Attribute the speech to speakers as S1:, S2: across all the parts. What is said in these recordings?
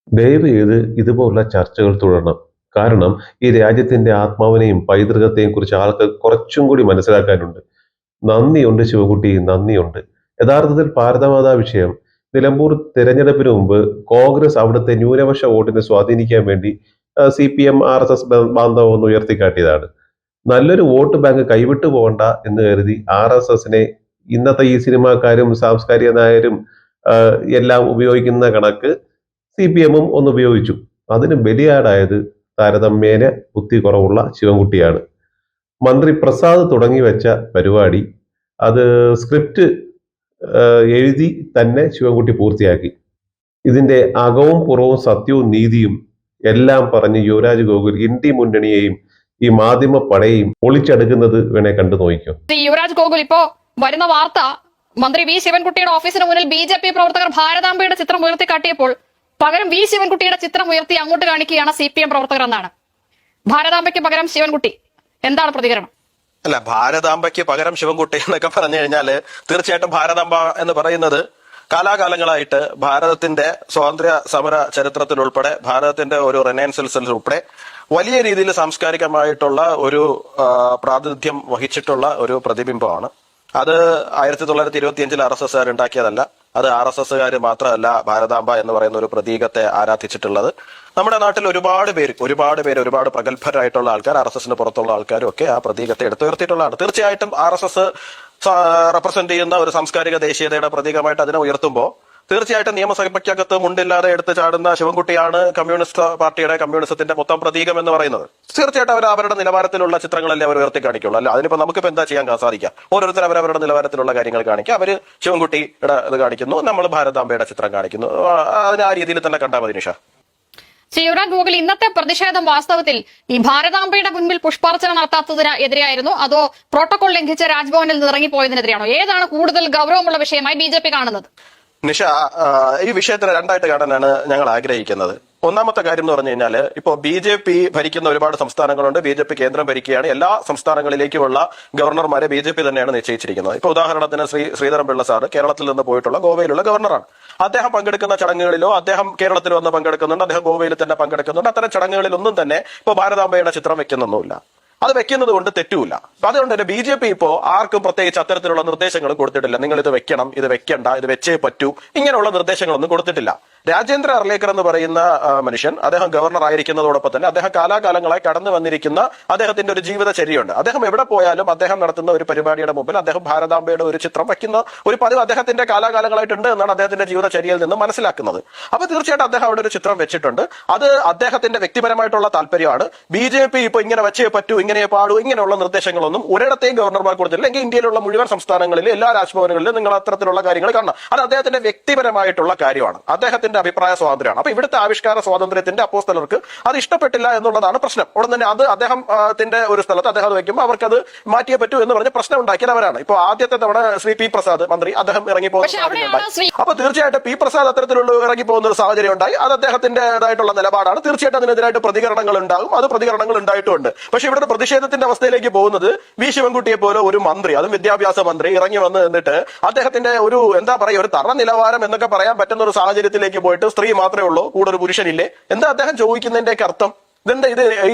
S1: ദയവ് ചെയ്ത് ഇതുപോലുള്ള ചർച്ചകൾ തുടരണം. കാരണം ഈ രാജ്യത്തിന്റെ ആത്മാവിനെയും പൈതൃകത്തെയും കുറിച്ച് ആൾക്ക് കുറച്ചും കൂടി മനസ്സിലാക്കാനുണ്ട്. നന്ദിയുണ്ട് ശിവകുട്ടി, നന്ദിയുണ്ട്. യഥാർത്ഥത്തിൽ ഭാരതമാതാ വിഷയം നിലമ്പൂർ തെരഞ്ഞെടുപ്പിന് മുമ്പ് കോൺഗ്രസ് അവിടുത്തെ ന്യൂനപക്ഷ വോട്ടിനെ സ്വാധീനിക്കാൻ വേണ്ടി സിപിഎം ആർ എസ് എസ് ബാന്ധവം ഒന്ന് ഉയർത്തിക്കാട്ടിയതാണ്. നല്ലൊരു വോട്ട് ബാങ്ക് കൈവിട്ടു പോകണ്ട എന്ന് കരുതി ആർ എസ് എസിനെ ഇന്നത്തെ ഈ സിനിമാക്കാരും സാംസ്കാരിക നായരും എല്ലാം ഉപയോഗിക്കുന്ന കണക്ക് സി പി എമ്മും ഒന്ന് ഉപയോഗിച്ചു. അതിന് ബലിയാടായത് താരതമ്യേന ബുദ്ധി കുറവുള്ള ശിവൻകുട്ടിയാണ്. മന്ത്രി പ്രസാദ് തുടങ്ങി വെച്ച പരിപാടി അത് സ്ക്രിപ്റ്റ് എഴുതി തന്നെ ശിവൻകുട്ടി പൂർത്തിയാക്കി. ഇതിന്റെ അകവും പുറവും സത്യവും നീതിയും എല്ലാം പറഞ്ഞ് യുവരാജ് ഗോകുൽ ഇന്ത്യ മുന്നണിയെയും ഈ മാധ്യമ പടയെയും പൊളിച്ചെടുക്കുന്നത് വേണേ കണ്ടു നോക്കിക്കോ.
S2: യുവരാജ് ഗോകുൽ ഇപ്പോ വരുന്ന വാർത്ത മന്ത്രി വി ശിവൻകുട്ടിയുടെ ഓഫീസിന് മുന്നിൽ ബി.ജെ.പി പ്രവർത്തകർ ഭാരതാംബയുടെ ചിത്രം ഉയർത്തിക്കാട്ടിയപ്പോൾ പകരം വി ശിവൻകുട്ടിയുടെ ചിത്രം ഉയർത്തി അങ്ങോട്ട് കാണിക്കുകയാണ് CPM പ്രവർത്തകർ എന്നാണ്. ഭാരതാംബയ്ക്ക് പകരം ശിവൻകുട്ടി, എന്താണ് പ്രതികരണം?
S3: അല്ല, ഭാരതാംബയ്ക്ക് പകരം ശിവൻകുട്ടി എന്നൊക്കെ പറഞ്ഞു കഴിഞ്ഞാല് തീർച്ചയായിട്ടും ഭാരതാംബ എന്ന് പറയുന്നത് കാലാകാലങ്ങളായിട്ട് ഭാരതത്തിന്റെ സ്വാതന്ത്ര്യ സമര ചരിത്രത്തിൽ ഉൾപ്പെടെ ഭാരതത്തിന്റെ ഒരു റെനൈൻസൻസിൽ ഉൾപ്പെടെ വലിയ രീതിയിൽ സാംസ്കാരികമായിട്ടുള്ള ഒരു പ്രാതിനിധ്യം വഹിച്ചിട്ടുള്ള ഒരു പ്രതിബിംബമാണ്. അത് 1925 RSSകാർ ഉണ്ടാക്കിയതല്ല. അത് RSSകാർ മാത്രമല്ല ഭാരതാംബ എന്ന് പറയുന്ന ഒരു പ്രതീകത്തെ ആരാധിച്ചിട്ടുള്ളത്. നമ്മുടെ നാട്ടിൽ ഒരുപാട് ഒരുപാട് പ്രഗത്ഭരായിട്ടുള്ള ആൾക്കാർ, RSSന് പുറത്തുള്ള ആൾക്കാരും ഒക്കെ ആ പ്രതീകത്തെ എടുത്തുയർത്തിയിട്ടുള്ളതാണ്. തീർച്ചയായിട്ടും RSS റെപ്രസെന്റ് ചെയ്യുന്ന ഒരു സാംസ്കാരിക ദേശീയതയുടെ പ്രതീകമായിട്ട് അതിനെ ഉയർത്തുമ്പോൾ തീർച്ചയായിട്ടും നിയമസഭയ്ക്കകത്ത് മുണ്ടില്ലാതെ എടുത്തു ചാടുന്ന ശിവൻകുട്ടിയാണ് കമ്മ്യൂണിസ്റ്റ് പാർട്ടിയുടെ, കമ്മ്യൂണിസത്തിന്റെ മൊത്തം പ്രതീകം എന്ന് പറയുന്നത്. തീർച്ചയായിട്ടും അവർ അവരുടെ നിലവാരത്തിലുള്ള ചിത്രങ്ങളല്ലേ അവർ ഉയർത്തി കാണിക്കുള്ളൂ. അല്ല, അതിനിപ്പോ നമുക്കിപ്പോ എന്താ ചെയ്യാൻ സാധിക്കാം? ഓരോരുത്തർ അവരവരുടെ നിലവാരത്തിലുള്ള കാര്യങ്ങൾ കാണിക്കുക. അവര് ശിവൻകുട്ടിയുടെ ഇത് കാണിക്കുന്നു, നമ്മൾ ഭാരതാംബയുടെ ചിത്രം കാണിക്കുന്നു. അതിന് ആ രീതിയിൽ തന്നെ കണ്ടാൽ മതി. നിഷ,
S2: യുവരാജ് ഗോകുൽ, ഇന്നത്തെ പ്രതിഷേധം വാസ്തവത്തിൽ ഈ ഭാരതാംബയുടെ മുൻപിൽ പുഷ്പാർച്ചന നടത്താത്തതിന് എതിരെയായിരുന്നു, അതോ പ്രോട്ടോകോൾ ലംഘിച്ച് രാജ്ഭവനിൽ നിന്ന് ഇറങ്ങിപ്പോയതിനെതിരെയാണോ? ഏതാണ് കൂടുതൽ ഗൗരവമുള്ള വിഷയമായി ബി.ജെ.പി കാണുന്നത്?
S3: നിഷ, ഈ വിഷയത്തിന് രണ്ടായിട്ട് കാണാനാണ് ഞങ്ങൾ ആഗ്രഹിക്കുന്നത്. ഒന്നാമത്തെ കാര്യം എന്ന് പറഞ്ഞു കഴിഞ്ഞാൽ, ഇപ്പോൾ BJP ഭരിക്കുന്ന ഒരുപാട് സംസ്ഥാനങ്ങളുണ്ട്. BJP കേന്ദ്രം ഭരിക്കുകയാണ്. എല്ലാ സംസ്ഥാനങ്ങളിലേക്കുമുള്ള ഗവർണർമാരെ BJP തന്നെയാണ് നിശ്ചയിച്ചിരിക്കുന്നത്. ഇപ്പൊ ഉദാഹരണത്തിന് ശ്രീധരൻപിള്ള സാറ് കേരളത്തിൽ നിന്ന് പോയിട്ടുള്ള ഗോവയിലുള്ള ഗവർണറാണ്. അദ്ദേഹം പങ്കെടുക്കുന്ന ചടങ്ങുകളിലോ, അദ്ദേഹം കേരളത്തിൽ വന്ന് പങ്കെടുക്കുന്നുണ്ട്, അദ്ദേഹം ഗോവയിൽ തന്നെ പങ്കെടുക്കുന്നുണ്ട്. അത്തരം ചടങ്ങുകളിലൊന്നും തന്നെ ഇപ്പൊ ഭാരതാംബയുടെ ചിത്രം വെക്കുന്നൊന്നുമില്ല. അത് വെക്കുന്നത് കൊണ്ട് തെറ്റുമില്ല. അതുകൊണ്ട് തന്നെ BJP ഇപ്പോ ആർക്കും പ്രത്യേകിച്ച് അത്തരത്തിലുള്ള നിർദ്ദേശങ്ങളും കൊടുത്തിട്ടില്ല. നിങ്ങൾ ഇത് വെക്കണം, ഇത് വെക്കണ്ട, ഇത് വെച്ചേ പറ്റൂ, ഇങ്ങനെയുള്ള നിർദ്ദേശങ്ങളൊന്നും കൊടുത്തിട്ടില്ല. രാജേന്ദ്ര അർലേക്കർ എന്ന് പറയുന്ന മനുഷ്യൻ, അദ്ദേഹം ഗവർണർ ആയിരിക്കുന്നതോടൊപ്പം തന്നെ അദ്ദേഹം കാലാകാലങ്ങളായി കടന്നു വന്നിരിക്കുന്ന അദ്ദേഹത്തിന്റെ ഒരു ജീവിതചര്യയുണ്ട്. അദ്ദേഹം എവിടെ പോയാലും അദ്ദേഹം നടത്തുന്ന ഒരു പരിപാടിയുടെ മുമ്പിൽ അദ്ദേഹം ഭാരതാംബയുടെ ഒരു ചിത്രം വയ്ക്കുന്ന ഒരു പതിവ് അദ്ദേഹത്തിന്റെ കാലാകാലങ്ങളായിട്ടുണ്ട് എന്നാണ് അദ്ദേഹത്തിന്റെ ജീവിതചര്യയിൽ നിന്ന് മനസ്സിലാക്കുന്നത്. അപ്പൊ തീർച്ചയായിട്ടും അദ്ദേഹം അവിടെ ഒരു ചിത്രം വെച്ചിട്ടുണ്ട്. അത് അദ്ദേഹത്തിന്റെ വ്യക്തിപരമായിട്ടുള്ള താല്പര്യമാണ്. BJP ഇപ്പൊ ഇങ്ങനെ വെച്ചേ പറ്റൂ, ഇങ്ങനെ പാടൂ, ഇങ്ങനെയുള്ള നിർദ്ദേശങ്ങളൊന്നും ഒരിടത്തെയും ഗവർണർമാർ കൊടുത്തില്ല. എങ്കിൽ ഇന്ത്യയിലുള്ള മുഴുവൻ സംസ്ഥാനങ്ങളിലും എല്ലാ രാജ്ഭവനുകളിലും നിങ്ങൾ അത്തരത്തിലുള്ള കാര്യങ്ങൾ കാണണം. അത് അദ്ദേഹത്തിന്റെ വ്യക്തിപരമായിട്ടുള്ള കാര്യമാണ്. അദ്ദേഹത്തിന്റെ അഭിപ്രായ സ്വാതന്ത്ര്യമാണ്. അപ്പൊ ഇവിടുത്തെ ആവിഷ്കാര സ്വാതന്ത്ര്യത്തിന്റെ അപ്പോസ്തലർക്ക് അത് ഇഷ്ടപ്പെട്ടില്ല എന്നുള്ളതാണ് പ്രശ്നം. ഉടൻ തന്നെ അത് അദ്ദേഹത്തിന്റെ ഒരു സ്ഥലത്ത് അദ്ദേഹം അത് വെക്കുമ്പോൾ അവർക്കത് മാറ്റിയേ പറ്റൂ എന്ന് പറഞ്ഞ് പ്രശ്നം ഉണ്ടാക്കിയവരാണ്. ഇപ്പൊ ആദ്യത്തെ തവണ ശ്രീ P. പ്രസാദ് മന്ത്രി അദ്ദേഹം ഇറങ്ങിപ്പോകുന്ന സാഹചര്യം ഉണ്ടായി. അപ്പൊ തീർച്ചയായിട്ടും P. പ്രസാദ് അത്തരത്തിലുള്ള ഇറങ്ങിപ്പോകുന്ന ഒരു സാഹചര്യം ഉണ്ടായി. അത് അദ്ദേഹത്തിന്റേതായിട്ടുള്ള നിലപാടാണ്. തീർച്ചയായിട്ടും അതിനെതിരായിട്ട് പ്രതികരണങ്ങൾ ഉണ്ടാകും. അത് പ്രതികരണങ്ങൾ ഉണ്ടായിട്ടുമുണ്ട്. പക്ഷെ ഇവിടെ പ്രതിഷേധത്തിന്റെ അവസ്ഥയിലേക്ക് പോകുന്നത് വി ശിവൻകുട്ടിയെ പോലെ ഒരു മന്ത്രി, അതും വിദ്യാഭ്യാസ മന്ത്രി ഇറങ്ങി വന്ന് എന്നിട്ട് അദ്ദേഹത്തിന്റെ ഒരു എന്താ പറയുക, ഒരു തറ നിലവാരം എന്നൊക്കെ പറയാൻ പറ്റുന്ന ഒരു സാഹചര്യത്തിലേക്ക് പോയിട്ട് സ്ത്രീ മാത്രമേ ഉള്ളൂ, കൂടെ ഒരു പുരുഷനില്ലേ, എന്താ അദ്ദേഹം ചോദിക്കുന്നതിന്റെയൊക്കെ അർത്ഥം? ഇതെന്താ ഇത്?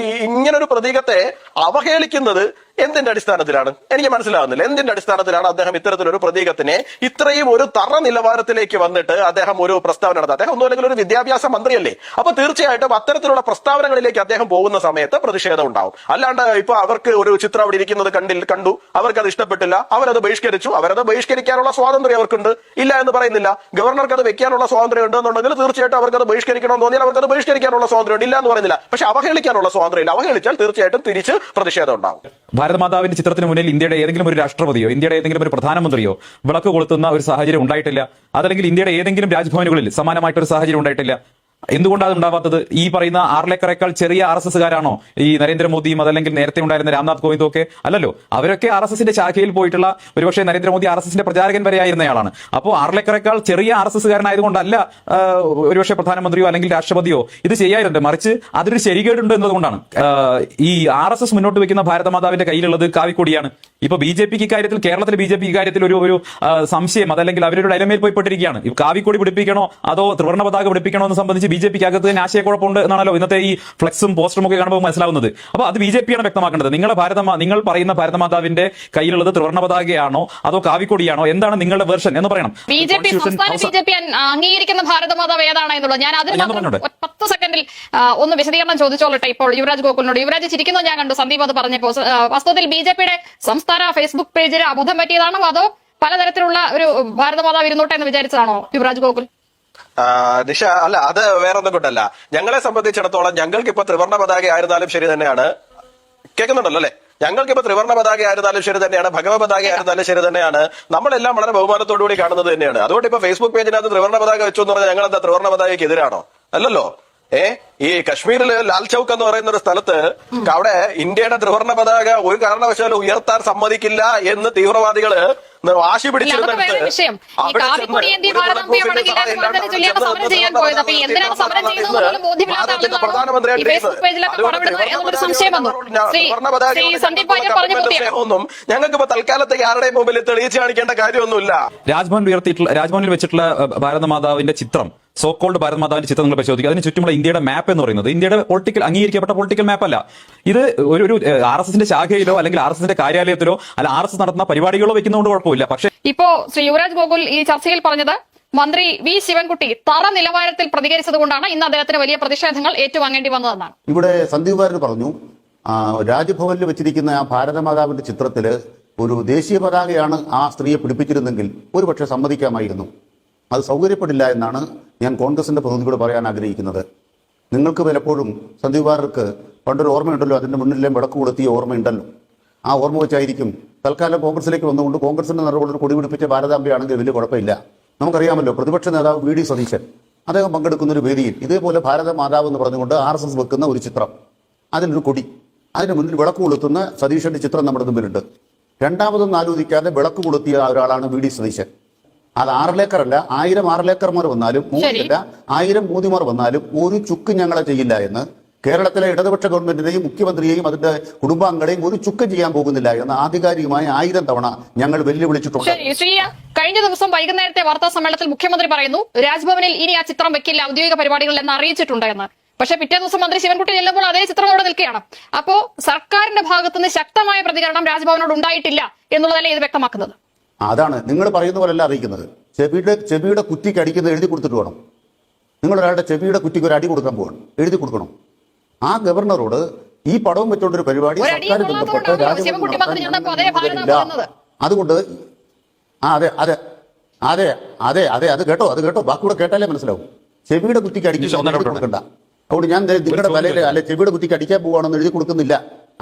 S3: ഇങ്ങനൊരു പ്രതീകത്തെ അവഹേളിക്കുന്നത് എന്തിന്റെ അടിസ്ഥാനത്തിലാണ്? എനിക്ക് മനസ്സിലാവുന്നില്ല. എന്തിന്റെ അടിസ്ഥാനത്തിലാണ് അദ്ദേഹം ഇത്തരത്തിലൊരു പ്രതീകത്തിനെ ഇത്രയും ഒരു തറ നിലവാരത്തിലേക്ക് വന്നിട്ട് അദ്ദേഹം ഒരു പ്രസ്താവന നടത്തുക? അദ്ദേഹം ഒന്നുമല്ലെങ്കിൽ ഒരു വിദ്യാഭ്യാസ മന്ത്രിയല്ലേ? അപ്പൊ തീർച്ചയായിട്ടും അത്തരത്തിലുള്ള പ്രസ്താവനകളിലേക്ക് അദ്ദേഹം പോകുന്ന സമയത്ത് പ്രതിഷേധം ഉണ്ടാവും. അല്ലാണ്ട് ഇപ്പൊ അവർക്ക് ഒരു ചിത്രം അവിടെ ഇരിക്കുന്നത് കണ്ടു, അവർക്ക് അത് ഇഷ്ടപ്പെട്ടില്ല, അവരത് ബഹിഷ്കരിച്ചു. അവരത് ബഹിഷ്കരിക്കാനുള്ള സ്വാതന്ത്ര്യം അവർക്കുണ്ട്, ഇല്ല എന്ന് പറയുന്നില്ല. ഗവർണർക്ക് അത് വെക്കാനുള്ള സ്വാതന്ത്ര്യം ഉണ്ടെന്നുണ്ടെങ്കിൽ തീർച്ചയായിട്ടും അവർക്ക് അത് ബഹിഷ്കരിക്കണമെന്ന് തോന്നിയാൽ അവർക്ക് അത് ബഹിഷ്കരിക്കാനുള്ള സ്വാതന്ത്ര്യം ഇല്ല എന്ന് പറയുന്നില്ല. പക്ഷെ അവഹേളിക്കാനുള്ള സ്വാതന്ത്ര്യം ഇല്ല. അവഹേളിച്ചാൽ തീർച്ചയായിട്ടും തിരിച്ച് പ്രതിഷേധം ഉണ്ടാവും.
S4: ഭാരതമാതാവിന്റെ ചിത്രത്തിന് മുന്നിൽ ഇന്ത്യയുടെ ഏതെങ്കിലും ഒരു രാഷ്ട്രപതിയോ ഇന്ത്യയുടെ ഏതെങ്കിലും ഒരു പ്രധാനമന്ത്രിയോ വിളക്ക് കൊളുത്തുന്ന ഒരു സാഹചര്യം ഉണ്ടായിട്ടില്ല. അതല്ലെങ്കിൽ ഇന്ത്യയുടെ ഏതെങ്കിലും രാജ്ഭവനുകളിൽ സമാനമായിട്ടൊരു സാഹചര്യം ഉണ്ടായിട്ടില്ല. എന്തുകൊണ്ടാണ് ഉണ്ടാവാത്തത്? ഈ പറയുന്ന ആർലേക്കറേക്കാൾ ചെറിയ RSSകാരാണോ ഈ നരേന്ദ്രമോദിയും അതല്ലെങ്കിൽ നേരത്തെ ഉണ്ടായിരുന്ന രാംനാഥ് കോവിന്ദും ഒക്കെ? അല്ലല്ലോ. അവരൊക്കെ RSSന്റെ ശാഖയിൽ പോയിട്ടുള്ള, ഒരുപക്ഷെ നരേന്ദ്രമോദി RSSന്റെ പ്രചാരകൻ വരെ ആയിരുന്നയാളാണ്. അപ്പോൾ ആർലേക്കറേക്കാൾ ചെറിയ RSSകാരനായതുകൊണ്ടല്ല ഒരുപക്ഷെ പ്രധാനമന്ത്രിയോ അല്ലെങ്കിൽ രാഷ്ട്രപതിയോ ഇത് ചെയ്യാറുണ്ട്. മറിച്ച് അതൊരു ശരികേടുണ്ട് എന്നതുകൊണ്ടാണ്. ഈ RSS മുന്നോട്ട് വെക്കുന്ന ഭാരതമാതാവിന്റെ കയ്യിലുള്ളത് കാവിക്കൊടിയാണ്. ഇപ്പൊ BJPക്ക് ഇക്കാര്യത്തിൽ, കേരളത്തിലെ BJP ഇക്കാര്യത്തിൽ ഒരു സംശയം, അതല്ലെങ്കിൽ അവരൊരു ഡൈലമയിൽ പോയിപ്പെട്ടിരിക്കുകയാണ്. കാവിക്കൊടി പിടിപ്പിക്കണോ അതോ ത്രിവർണ്ണ പതാക പിടിപ്പിക്കണോ എന്ന് സംബന്ധിച്ച് BJP-ക്ക് അകത്ത് തന്നെ ആശയക്കുഴപ്പമുണ്ട് എന്നാണല്ലോ ഇന്നത്തെ ഈ ഫ്ലെക്സും പോസ്റ്ററും ഒക്കെ കാണുമ്പോൾ മനസ്സിലാവുന്നത്. അപ്പൊ അത് BJP-യാണ് വ്യക്തമാക്കേണ്ടത്. നിങ്ങൾ പറയുന്ന ഭാരതമാതാവിന്റെ കയ്യിലുള്ളത് ത്രിവർണ്ണ പതാകയാണോ അതോ കാവിക്കൊടിയാണോ, എന്താണ് നിങ്ങളുടെ വേർഷൻ എന്ന് പറയണം.
S2: സംസ്ഥാന BJP അംഗീകരിക്കുന്ന ഭാരതമാതാവ് ഏതാണ് എന്നുള്ളത് ഞാൻ അതിന് മാത്രം 10 സെക്കൻഡിൽ ഒന്ന് വിശദീകരണം ചോദിച്ചോളട്ടെ. ഇപ്പോൾ യുവരാജ് ഗോകുലിനോട്. യുവരാജ് ചിരിക്കുന്നത് ഞാൻ കണ്ടു സന്ദീപ് അത് പറഞ്ഞപ്പോൾ. വാസ്തവത്തിൽ BJP-യുടെ സംസ്ഥാന ഫേസ്ബുക്ക് പേജിൽ അബദ്ധം പറ്റിയതാണോ അതോ പലതരത്തിലുള്ള ഒരു ഭാരതമാതാവ് ഇരുന്നോട്ടെ എന്ന് വിചാരിച്ചതാണോ യുവരാജ് ഗോകുൽ?
S3: നിഷ, അല്ല, അത് വേറെ ഒന്നും കൊണ്ടല്ല. ഞങ്ങളെ സംബന്ധിച്ചിടത്തോളം ഞങ്ങൾക്ക് ഇപ്പൊ ത്രിവർണ്ണ പതാക ആയിരുന്നാലും ശരി തന്നെയാണ്. കേൾക്കുന്നുണ്ടല്ലോ അല്ലെ? ഞങ്ങൾക്കിപ്പോ ത്രിവർണ്ണ പതാക ആയിരുന്നാലും ശരി തന്നെയാണ്, ഭഗവ പതാക ആയിരുന്നാലും ശരി തന്നെയാണ്. നമ്മളെല്ലാം വളരെ ബഹുമാനത്തോടുകൂടി കാണുന്നത് തന്നെയാണ്. അതുകൊണ്ട് ഇപ്പൊ ഫേസ്ബുക്ക് പേജിനകത്ത് ത്രിവർണ്ണ പതാക വെച്ചു എന്ന് പറഞ്ഞാൽ ഞങ്ങൾ എന്താ ത്രിവർണ്ണ പതാകയ്ക്ക് എതിരാണോ? അല്ലല്ലോ. ഈ കശ്മീരിൽ ലാൽ ചൌക്ക് എന്ന് പറയുന്ന ഒരു സ്ഥലത്ത് അവിടെ ഇന്ത്യയുടെ ത്രിവർണ്ണ പതാക ഒരു കാരണവശാലും ഉയർത്താൻ സമ്മതിക്കില്ല എന്ന് തീവ്രവാദികള് വാശി പിടിച്ചിരുന്നിടത്ത് ഒന്നും ഞങ്ങൾക്കിപ്പോ തൽക്കാലത്തേക്ക് ആരുടെയും മുമ്പിൽ തെളിയിച്ചു കാണിക്കേണ്ട കാര്യമൊന്നുമില്ല.
S4: രാജ്ഭവനിൽ വെച്ചിട്ടുള്ള ഭാരതമാതാവിന്റെ ചിത്രം, സോക്കോൾഡ് ഭാരതമാതാവിന്റെ ചിത്രം നിങ്ങൾ പരിശോധിക്കുക. അതിന് ചുറ്റുമുള്ള ഇന്ത്യയുടെ മാപ്പ് എന്ന് പറയുന്നത് ഇന്ത്യയുടെ അംഗീകരിക്കപ്പെട്ട പൊളിറ്റിക്കൽ മാപ്പല്ല. ഇത് ഒരു RSSന്റെ ശാഖയിലോ അല്ലെങ്കിൽ RSSന്റെ കാര്യാലയത്തിലോ അല്ല RSS നടത്തുന്ന പരിപാടികളോ വെക്കുന്നതുകൊണ്ട് കുഴപ്പമില്ല. പക്ഷേ
S2: ഇപ്പോ ശ്രീ യുവരാജ് ഗോകുൽ ഈ ചർച്ചയിൽ പറഞ്ഞത് മന്ത്രി വി ശിവൻകുട്ടി തറ നിലവാരത്തിൽ പ്രതികരിച്ചതുകൊണ്ടാണ് ഇന്ന് അദ്ദേഹത്തിന് വലിയ പ്രതിഷേധങ്ങൾ ഏറ്റുവാങ്ങേണ്ടി വന്നതെന്നാണ്.
S5: ഇവിടെ സന്ദീപ് വാര്യർ പറഞ്ഞു, രാജ്ഭവനിൽ വെച്ചിരിക്കുന്ന ആ ഭാരതമാതാവിന്റെ ചിത്രത്തില് ഒരു ദേശീയ പതാകയാണ് ആ സ്ത്രീയെ പിടിപ്പിച്ചിരുന്നെങ്കിൽ ഒരുപക്ഷെ സമ്മതിക്കാമായിരുന്നു. അത് സൗകര്യപ്പെടില്ല എന്നാണ് ഞാൻ കോൺഗ്രസിന്റെ പ്രതിനിധിയോട് പറയാൻ ആഗ്രഹിക്കുന്നത്. നിങ്ങൾക്ക് പലപ്പോഴും സന്ദീപ് വാര്യർക്ക് പണ്ടൊരു ഓർമ്മയുണ്ടല്ലോ, അതിന്റെ മുന്നിലെ വിളക്ക് കൊളുത്തിയ ഓർമ്മയുണ്ടല്ലോ. ആ ഓർമ്മ വെച്ചായിരിക്കും തൽക്കാലം കോൺഗ്രസിലേക്ക് വന്നുകൊണ്ട് കോൺഗ്രസിന്റെ നിറവുള്ള കൊടി പിടിപ്പിച്ച ഭാരതാംബയാണെങ്കിൽ വലിയ കുഴപ്പമില്ല. നമുക്കറിയാമല്ലോ, പ്രതിപക്ഷ നേതാവ് VD സതീശൻ അദ്ദേഹം പങ്കെടുക്കുന്ന ഒരു വേദിയിൽ ഇതേപോലെ ഭാരതമാതാവ് എന്ന് പറഞ്ഞുകൊണ്ട് RSS വെക്കുന്ന ഒരു ചിത്രം, അതിലൊരു കൊടി, അതിന് മുന്നിൽ വിളക്ക് കൊളുത്തുന്ന സതീശന്റെ ചിത്രം നമ്മുടെ മുമ്പിലുണ്ട്. രണ്ടാമതൊന്നും ആലോചിക്കാതെ വിളക്ക് കൊളുത്തിയ ഒരാളാണ് VD സതീശൻ. അത് 6 ഏക്കറല്ല, 1000 6 ഏക്കർമാർ വന്നാലും, മോദിയല്ല 1000 മോദിമാർ വന്നാലും ഒരു ചുക്ക് ഞങ്ങളെ ചെയ്യില്ല എന്ന് കേരളത്തിലെ ഇടതുപക്ഷ ഗവൺമെന്റിനെയും മുഖ്യമന്ത്രിയെയും അതിന്റെ കുടുംബാംഗങ്ങളെയും ഒരു ചുക്ക് ചെയ്യാൻ പോകുന്നില്ല എന്ന് ആധികാരികമായി 1000 തവണ ഞങ്ങൾ വെല്ലുവിളിച്ചിട്ടുണ്ട്.
S2: കഴിഞ്ഞ ദിവസം വൈകുന്നേരത്തെ വാർത്താ സമ്മേളനത്തിൽ മുഖ്യമന്ത്രി പറയുന്നു രാജ്ഭവനിൽ ഇനി ആ ചിത്രം വെക്കില്ല ഔദ്യോഗിക പരിപാടികൾ എന്ന് അറിയിച്ചിട്ടുണ്ട് എന്ന്. പക്ഷേ പിറ്റേ ദിവസം മന്ത്രി ശിവൻകുട്ടി ചെല്ലുമ്പോൾ അതേ ചിത്രം അവിടെ നിൽക്കുകയാണ്. അപ്പോ സർക്കാരിന്റെ ഭാഗത്തുനിന്ന് ശക്തമായ പ്രതികരണം രാജ്ഭവനോട് ഉണ്ടായിട്ടില്ല എന്നുള്ളതല്ലേ ഇത് വ്യക്തമാക്കുന്നത്?
S5: അതാണ് നിങ്ങൾ പറയുന്ന പോലെയല്ല അറിയിക്കുന്നത്. ചെവിയുടെ കുറ്റിക്ക് അടിക്കുന്നത് എഴുതി കൊടുത്തിട്ട് വേണം. നിങ്ങൾ ഒരാളുടെ ചെവിയുടെ കുറ്റിക്ക് ഒരു അടി കൊടുക്കാൻ പോകണം, എഴുതി കൊടുക്കണം. ആ ഗവർണറോട് ഈ പടവും വെച്ചോണ്ടൊരു പരിപാടി സർക്കാർ ബന്ധപ്പെട്ട് അതുകൊണ്ട് അത് കേട്ടോ ബാക്കിയൂടെ കേട്ടാലേ മനസ്സിലാവും. ചെവിയുടെ കുറ്റിക്ക് അടിക്കാൻ കൊടുക്കണ്ട. അതുകൊണ്ട് ഞാൻ നിങ്ങളുടെ തലയിൽ അല്ലെ ചെവിയുടെ കുറ്റിക്ക് അടിക്കാൻ പോവാണെന്ന് എഴുതി കൊടുക്കുന്നില്ല,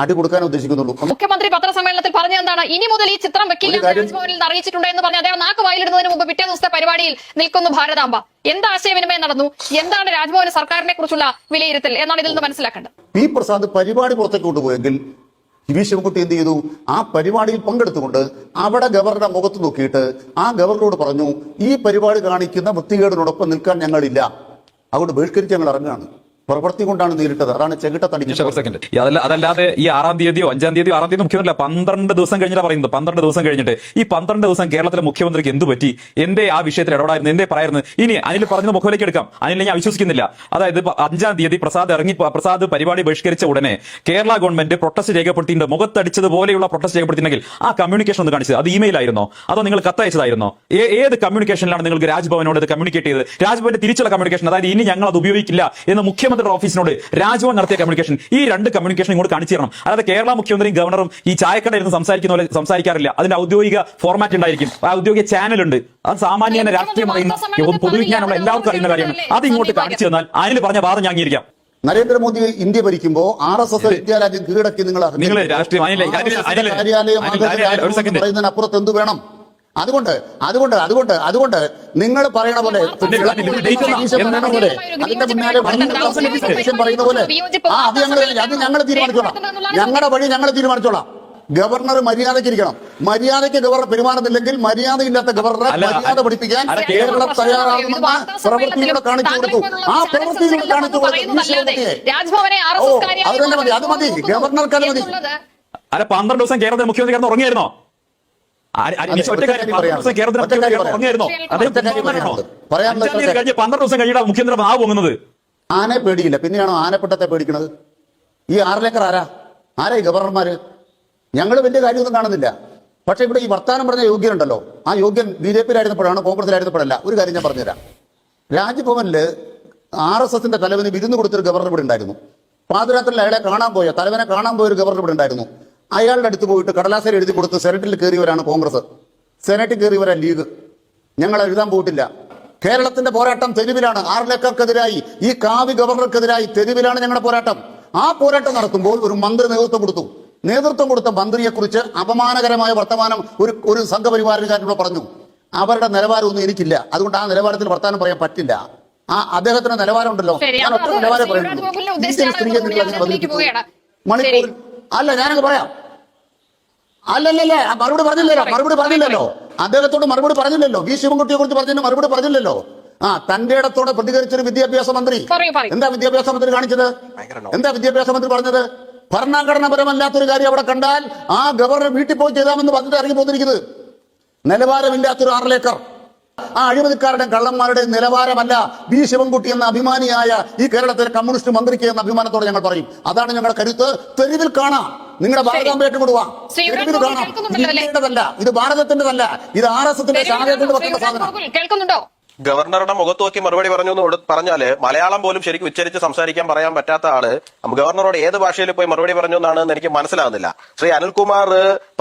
S5: അടി കൊടുക്കാൻ ഉദ്ദേശിക്കുന്നുള്ളൂ.
S2: മുഖ്യമന്ത്രി പത്രസമ്മേളനത്തിൽ പറഞ്ഞ എന്താണ്? ഇനി മുതൽ ഈ ചിത്രം വെക്കില്ല രാജ്ഭവനിൽ അറിയിച്ചിട്ടുണ്ട് എന്ന് പറഞ്ഞ അദ്ദേഹം നാക്ക് വായിലിടുന്നതിന് മുമ്പ് പിറ്റേ ദിവസത്തെ പരിപാടിയിൽ നിൽക്കുന്നു ഭാരതാംബ. എന്ത് ആശയവിനിമയം നടന്നു? എന്താണ് രാജ്ഭവന് സർക്കാരിനെ കുറിച്ചുള്ള വിലയിരുത്തൽ എന്നാണ് ഇതിൽ നിന്ന് മനസ്സിലാക്കേണ്ടത്.
S5: പി പ്രസാദ് പരിപാടി പുറത്തേക്ക് കൊണ്ടുപോയെങ്കിൽ വി ശിവൻകുട്ടി എന്ത് ചെയ്തു? ആ പരിപാടിയിൽ പങ്കെടുത്തുകൊണ്ട് അവിടെ ഗവർണറുടെ മുഖത്ത് നോക്കിയിട്ട് ആ ഗവർണറോട് പറഞ്ഞു, ഈ പരിപാടി കാണിക്കുന്ന വൃത്തികേടിനോടൊപ്പം നിൽക്കാൻ ഞങ്ങളില്ല, അതുകൊണ്ട് ബഹിഷ്കരിച്ച് ഞങ്ങൾ ഇറങ്ങുകയാണ്. പ്രവൃത്തി കൊണ്ടാണ് നേരിട്ടത്. അതാണ് ചെകിട്ടത്തടി.
S4: അതല്ലാതെ ഈ 6-ാം തീയതിയോ 5-ാം തീയതിയോ 6-ാം തീയതി മുഖ്യമന്ത്രി 12 ദിവസം കഴിഞ്ഞിട്ട് പറയുന്നത്. 12 ദിവസം കഴിഞ്ഞിട്ട് ഈ 12 ദിവസം കേരളത്തിലെ മുഖ്യമന്ത്രിക്ക് എന്ത് പറ്റി? എന്തേ ആ വിഷയത്തിൽ ഇടപെടായിരുന്നു? എന്തേ പറയായിരുന്നു? ഇനി അനിൽ പറഞ്ഞത് മുഖവിലേക്ക് എടുക്കാം. അനിൽ ഞാൻ വിശ്വസിക്കുന്നില്ല. അതായത് 5-ാം തീയതി പ്രസാദ് പരിപാടി ബഹിഷ്കരിച്ച ഉടനെ കേരള ഗവൺമെന്റ് പ്രൊട്ടസ്റ്റ് രേഖപ്പെടുത്തിയിട്ടുണ്ട്. മുഖത്തടിച്ചതുപോലെയുള്ള പ്രൊട്ടസ്റ്റ് രേഖപ്പെടുത്തിയിട്ടുണ്ടെങ്കിൽ ആ കമ്മ്യൂണിക്കേഷൻ ഒന്ന് കാണിച്ചത്. അത് ഇമെയിൽ ആയിരുന്നോ അതോ നിങ്ങൾ കത്തയച്ചതായിരുന്നോ? ഏത് കമ്മ്യൂണിക്കേഷനിലാണ് നിങ്ങൾക്ക് രാജ്ഭവനോട് ഇത് കമ്മ്യൂണിക്കേറ്റ് ചെയ്തത്? രാജ്ഭവന്റെ തിരിച്ചുള്ള കമ്മ്യൂണിക്കേഷൻ, അതായത് ഇനി ഞങ്ങൾ അത് ഉപയോഗിക്കില്ല എന്ന് മുഖ്യമന്ത്രി ഓഫീസിനോട് രാജ്ഭവൻ നടത്തിയ കമ്മ്യൂണിക്കേഷൻ, ഈ 2 കമ്മ്യൂണിക്കേഷൻ ഇങ്ങോട്ട് കാണിച്ചു തരണം. അതായത് കേരള മുഖ്യമന്ത്രിയും ഗവർണറും ഈ ചായക്കടയിൽ സംസാരിക്കുന്ന പോലെ സംസാരിക്കാറില്ല. അതിന്റെ ഔദ്യോഗിക ഫോർമാറ്റ് ഉണ്ടായിരിക്കും, ആ ഔദ്യോഗിക ചാനലുണ്ട്. അത് സാമാന്യ രാഷ്ട്രീയം അറിയുന്ന പൊതുവിജ്ഞാനമുള്ള എല്ലാവർക്കും അറിയുന്ന കാര്യമാണ്. അത് ഇങ്ങോട്ട് കാണിച്ചു തന്നാൽ അതിന് പറഞ്ഞ വാദം ഞാൻ അംഗീകരിക്കാം.
S5: നരേന്ദ്രമോദി ഇന്ത്യ ഭരിക്കുമ്പോൾ RSS വിദ്യാരാജ്യം കീഴടക്കി നിങ്ങൾ
S4: രാഷ്ട്രീയം
S5: പറയുന്നതിനപ്പുറത്ത് എന്ത് വേണം? അതുകൊണ്ട് നിങ്ങൾ പറയണ പോലെ അതിന്റെ പിന്നാലെ പറയുന്ന പോലെ അത് ഞങ്ങൾ തീരുമാനിച്ചോളാം. ഞങ്ങളുടെ വഴി ഞങ്ങൾ തീരുമാനിച്ചോളാം. ഗവർണർ മര്യാദയ്ക്കിരിക്കണം. മര്യാദയ്ക്ക് ഗവർണർ പെരുമാറുന്നില്ലെങ്കിൽ മര്യാദയില്ലാത്ത ഗവർണറെ മര്യാദ പഠിപ്പിക്കാൻ കേരളം തയ്യാറാകുമെന്ന് പ്രവൃത്തിയിലൂടെ കാണിച്ചു കൊടുത്തു. ആ പ്രവൃത്തിയിലൂടെ കാണിച്ചു കൊടുത്തു. അത് മതി, ഗവർണർക്ക് അത് മതി.
S4: 12 ദിവസം കേരളത്തിൽ മുഖ്യമന്ത്രി കിടന്ന് ഉറങ്ങിയായിരുന്നോ? 12 ദിവസം കഴിഞ്ഞിട്ടാണ് മുഖ്യമന്ത്രി നാവ് പൊങ്ങുന്നത്.
S5: ആനയെ പേടിയില്ല, പിന്നെയാണോ ആനപ്പെട്ടത്തെ പേടിക്കണത്? ഈ 6 ഏക്കർ ആരാ ഈ ഗവർണർമാര്? ഞങ്ങൾ വലിയ കാര്യമൊന്നും കാണുന്നില്ല. പക്ഷെ ഇവിടെ ഈ വർത്താനം പറഞ്ഞ യോഗ്യനുണ്ടല്ലോ, ആ യോഗ്യൻ BJP-യിലായിരുന്നപ്പോഴാണ്, കോൺഗ്രസിലായിരുന്നപ്പോഴല്ല. ഒരു കാര്യം ഞാൻ പറഞ്ഞുതരാം. രാജ്ഭവനില് RSSന്റെ തലവന് വിരുന്ന് കൊടുത്തൊരു ഗവർണർ ഇവിടെ ഉണ്ടായിരുന്നു. പാതിരാത്രിയിൽ അയാളെ തലവനെ കാണാൻ പോയ ഒരു ഗവർണർ ഇവിടെ ഉണ്ടായിരുന്നു. അയാളുടെ അടുത്ത് പോയിട്ട് കടലാസയിൽ എഴുതി കൊടുത്ത് സെനറ്റിൽ കയറിയവരാണ് കോൺഗ്രസ്, സെനറ്റിൽ കയറിയവരാ ലീഗ്. ഞങ്ങൾ എഴുതാൻ പോയിട്ടില്ല. കേരളത്തിന്റെ പോരാട്ടം തെരുവിലാണ്. 6 ഏക്കർക്കെതിരായി, ഈ കാവി ഗവർണർക്കെതിരായി തെരുവിലാണ് ഞങ്ങളുടെ പോരാട്ടം. ആ പോരാട്ടം നടത്തുമ്പോൾ ഒരു മന്ത്രി നേതൃത്വം കൊടുത്ത മന്ത്രിയെക്കുറിച്ച് അപമാനകരമായ വർത്തമാനം ഒരു സംഘപരിവാരക്കാരനോട് പറഞ്ഞു. അവരുടെ നിലവാരമൊന്നും എനിക്കില്ല, അതുകൊണ്ട് ആ നിലവാരത്തിൽ വർത്തമാനം പറയാൻ പറ്റില്ല. അദ്ദേഹത്തിന്റെ നിലവാരം ഉണ്ടല്ലോ, ഞാൻ ഒറ്റ നിലവാരം പറയുന്നു. സ്ത്രീയെ നിങ്ങൾ അതിനെ ബന്ധിപ്പിച്ചു മണിപ്പൂരിൽ അല്ല, ഞാനങ്ങ് പറയാം. അല്ലല്ലല്ല, മറുപടി പറഞ്ഞില്ലല്ലോ. അദ്ദേഹത്തോട് മറുപടി പറഞ്ഞില്ലല്ലോ. വി ശിവൻകുട്ടിയെ കുറിച്ച് പറഞ്ഞതിന് മറുപടി പറഞ്ഞില്ലല്ലോ. തന്റെ ഇടത്തോടെ പ്രതികരിച്ചൊരു വിദ്യാഭ്യാസ മന്ത്രി. എന്താ വിദ്യാഭ്യാസ മന്ത്രി കാണിച്ചത്? എന്താ വിദ്യാഭ്യാസ മന്ത്രി പറഞ്ഞത്? ഭരണഘടനാപരമല്ലാത്തൊരു കാര്യം അവിടെ കണ്ടാൽ ആ ഗവർണർ വീട്ടിൽ പോയി ചെയ്താമെന്ന് പറഞ്ഞിട്ട് ഇറങ്ങി പോന്നിരിക്കുന്നത്. നിലവാരമില്ലാത്തൊരു 6 ഏക്കർ. ആ അഴിമതിക്കാരുടെ കള്ളന്മാരുടെ നിലവാരമല്ല വി ശിവൻകുട്ടി എന്ന അഭിമാനിയായ ഈ കേരളത്തിലെ കമ്മ്യൂണിസ്റ്റ് മന്ത്രിക്ക് എന്ന അഭിമാനത്തോടെ ഞങ്ങൾ പറയും. അതാണ് ഞങ്ങളുടെ കരുത്ത്. തെരുവിൽ കാണാം. നിങ്ങളുടെ ഭാരതാംബയെ കൊണ്ടുപോവാ. തെരുവിൽ കാണാം. ഇന്ത്യയുടേതല്ല, ഇത് ഭാരതത്തിന്റെതല്ല, ഇത് RSSന്റെ ശാഖയെ കൊണ്ട് വെക്കുന്ന സാധനം.
S2: കേൾക്കുന്നുണ്ടോ?
S3: ഗവർണറുടെ മുഖത്ത് നോക്കി മറുപടി പറഞ്ഞു എന്ന് പറഞ്ഞാല് മലയാളം പോലും ശരിക്കും ഉച്ചരിച്ച് സംസാരിക്കാൻ പറയാൻ പറ്റാത്ത ആള് ഗവർണറോട് ഏത് ഭാഷയിൽ പോയി മറുപടി പറഞ്ഞു എന്നാണ് എനിക്ക് മനസ്സിലാകുന്നില്ല. ശ്രീ അനിൽകുമാർ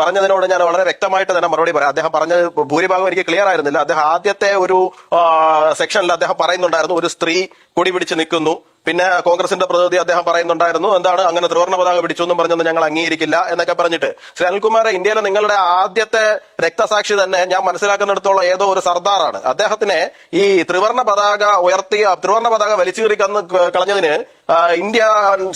S3: പറഞ്ഞതിനോട് ഞാൻ വളരെ വ്യക്തമായിട്ട് തന്നെ മറുപടി പറയാം. അദ്ദേഹം പറഞ്ഞത് ഭൂരിഭാഗം എനിക്ക് ക്ലിയർ ആയിരുന്നില്ല. അദ്ദേഹം ആദ്യത്തെ ഒരു സെക്ഷനിൽ അദ്ദേഹം പറയുന്നുണ്ടായിരുന്നു ഒരു സ്ത്രീ കൊടി പിടിച്ച് നിൽക്കുന്നു. പിന്നെ കോൺഗ്രസിന്റെ പ്രതിനിധി അദ്ദേഹം പറയുന്നുണ്ടായിരുന്നു എന്താണ് അങ്ങനെ ത്രിവർണ്ണ പതാക പിടിച്ചു എന്നും പറഞ്ഞൊന്നും ഞങ്ങൾ അംഗീകരിക്കില്ല എന്നൊക്കെ പറഞ്ഞിട്ട്. ശ്രീ അനിൽകുമാർ, ഇന്ത്യയിലെ നിങ്ങളുടെ ആദ്യത്തെ രക്തസാക്ഷി തന്നെ ഞാൻ മനസ്സിലാക്കുന്നിടത്തോളം ഏതോ ഒരു സർദാറാണ്. അദ്ദേഹത്തിനെ ഈ ത്രിവർണ്ണ പതാക വലിച്ചീറി കളഞ്ഞതിന് ഇന്ത്യ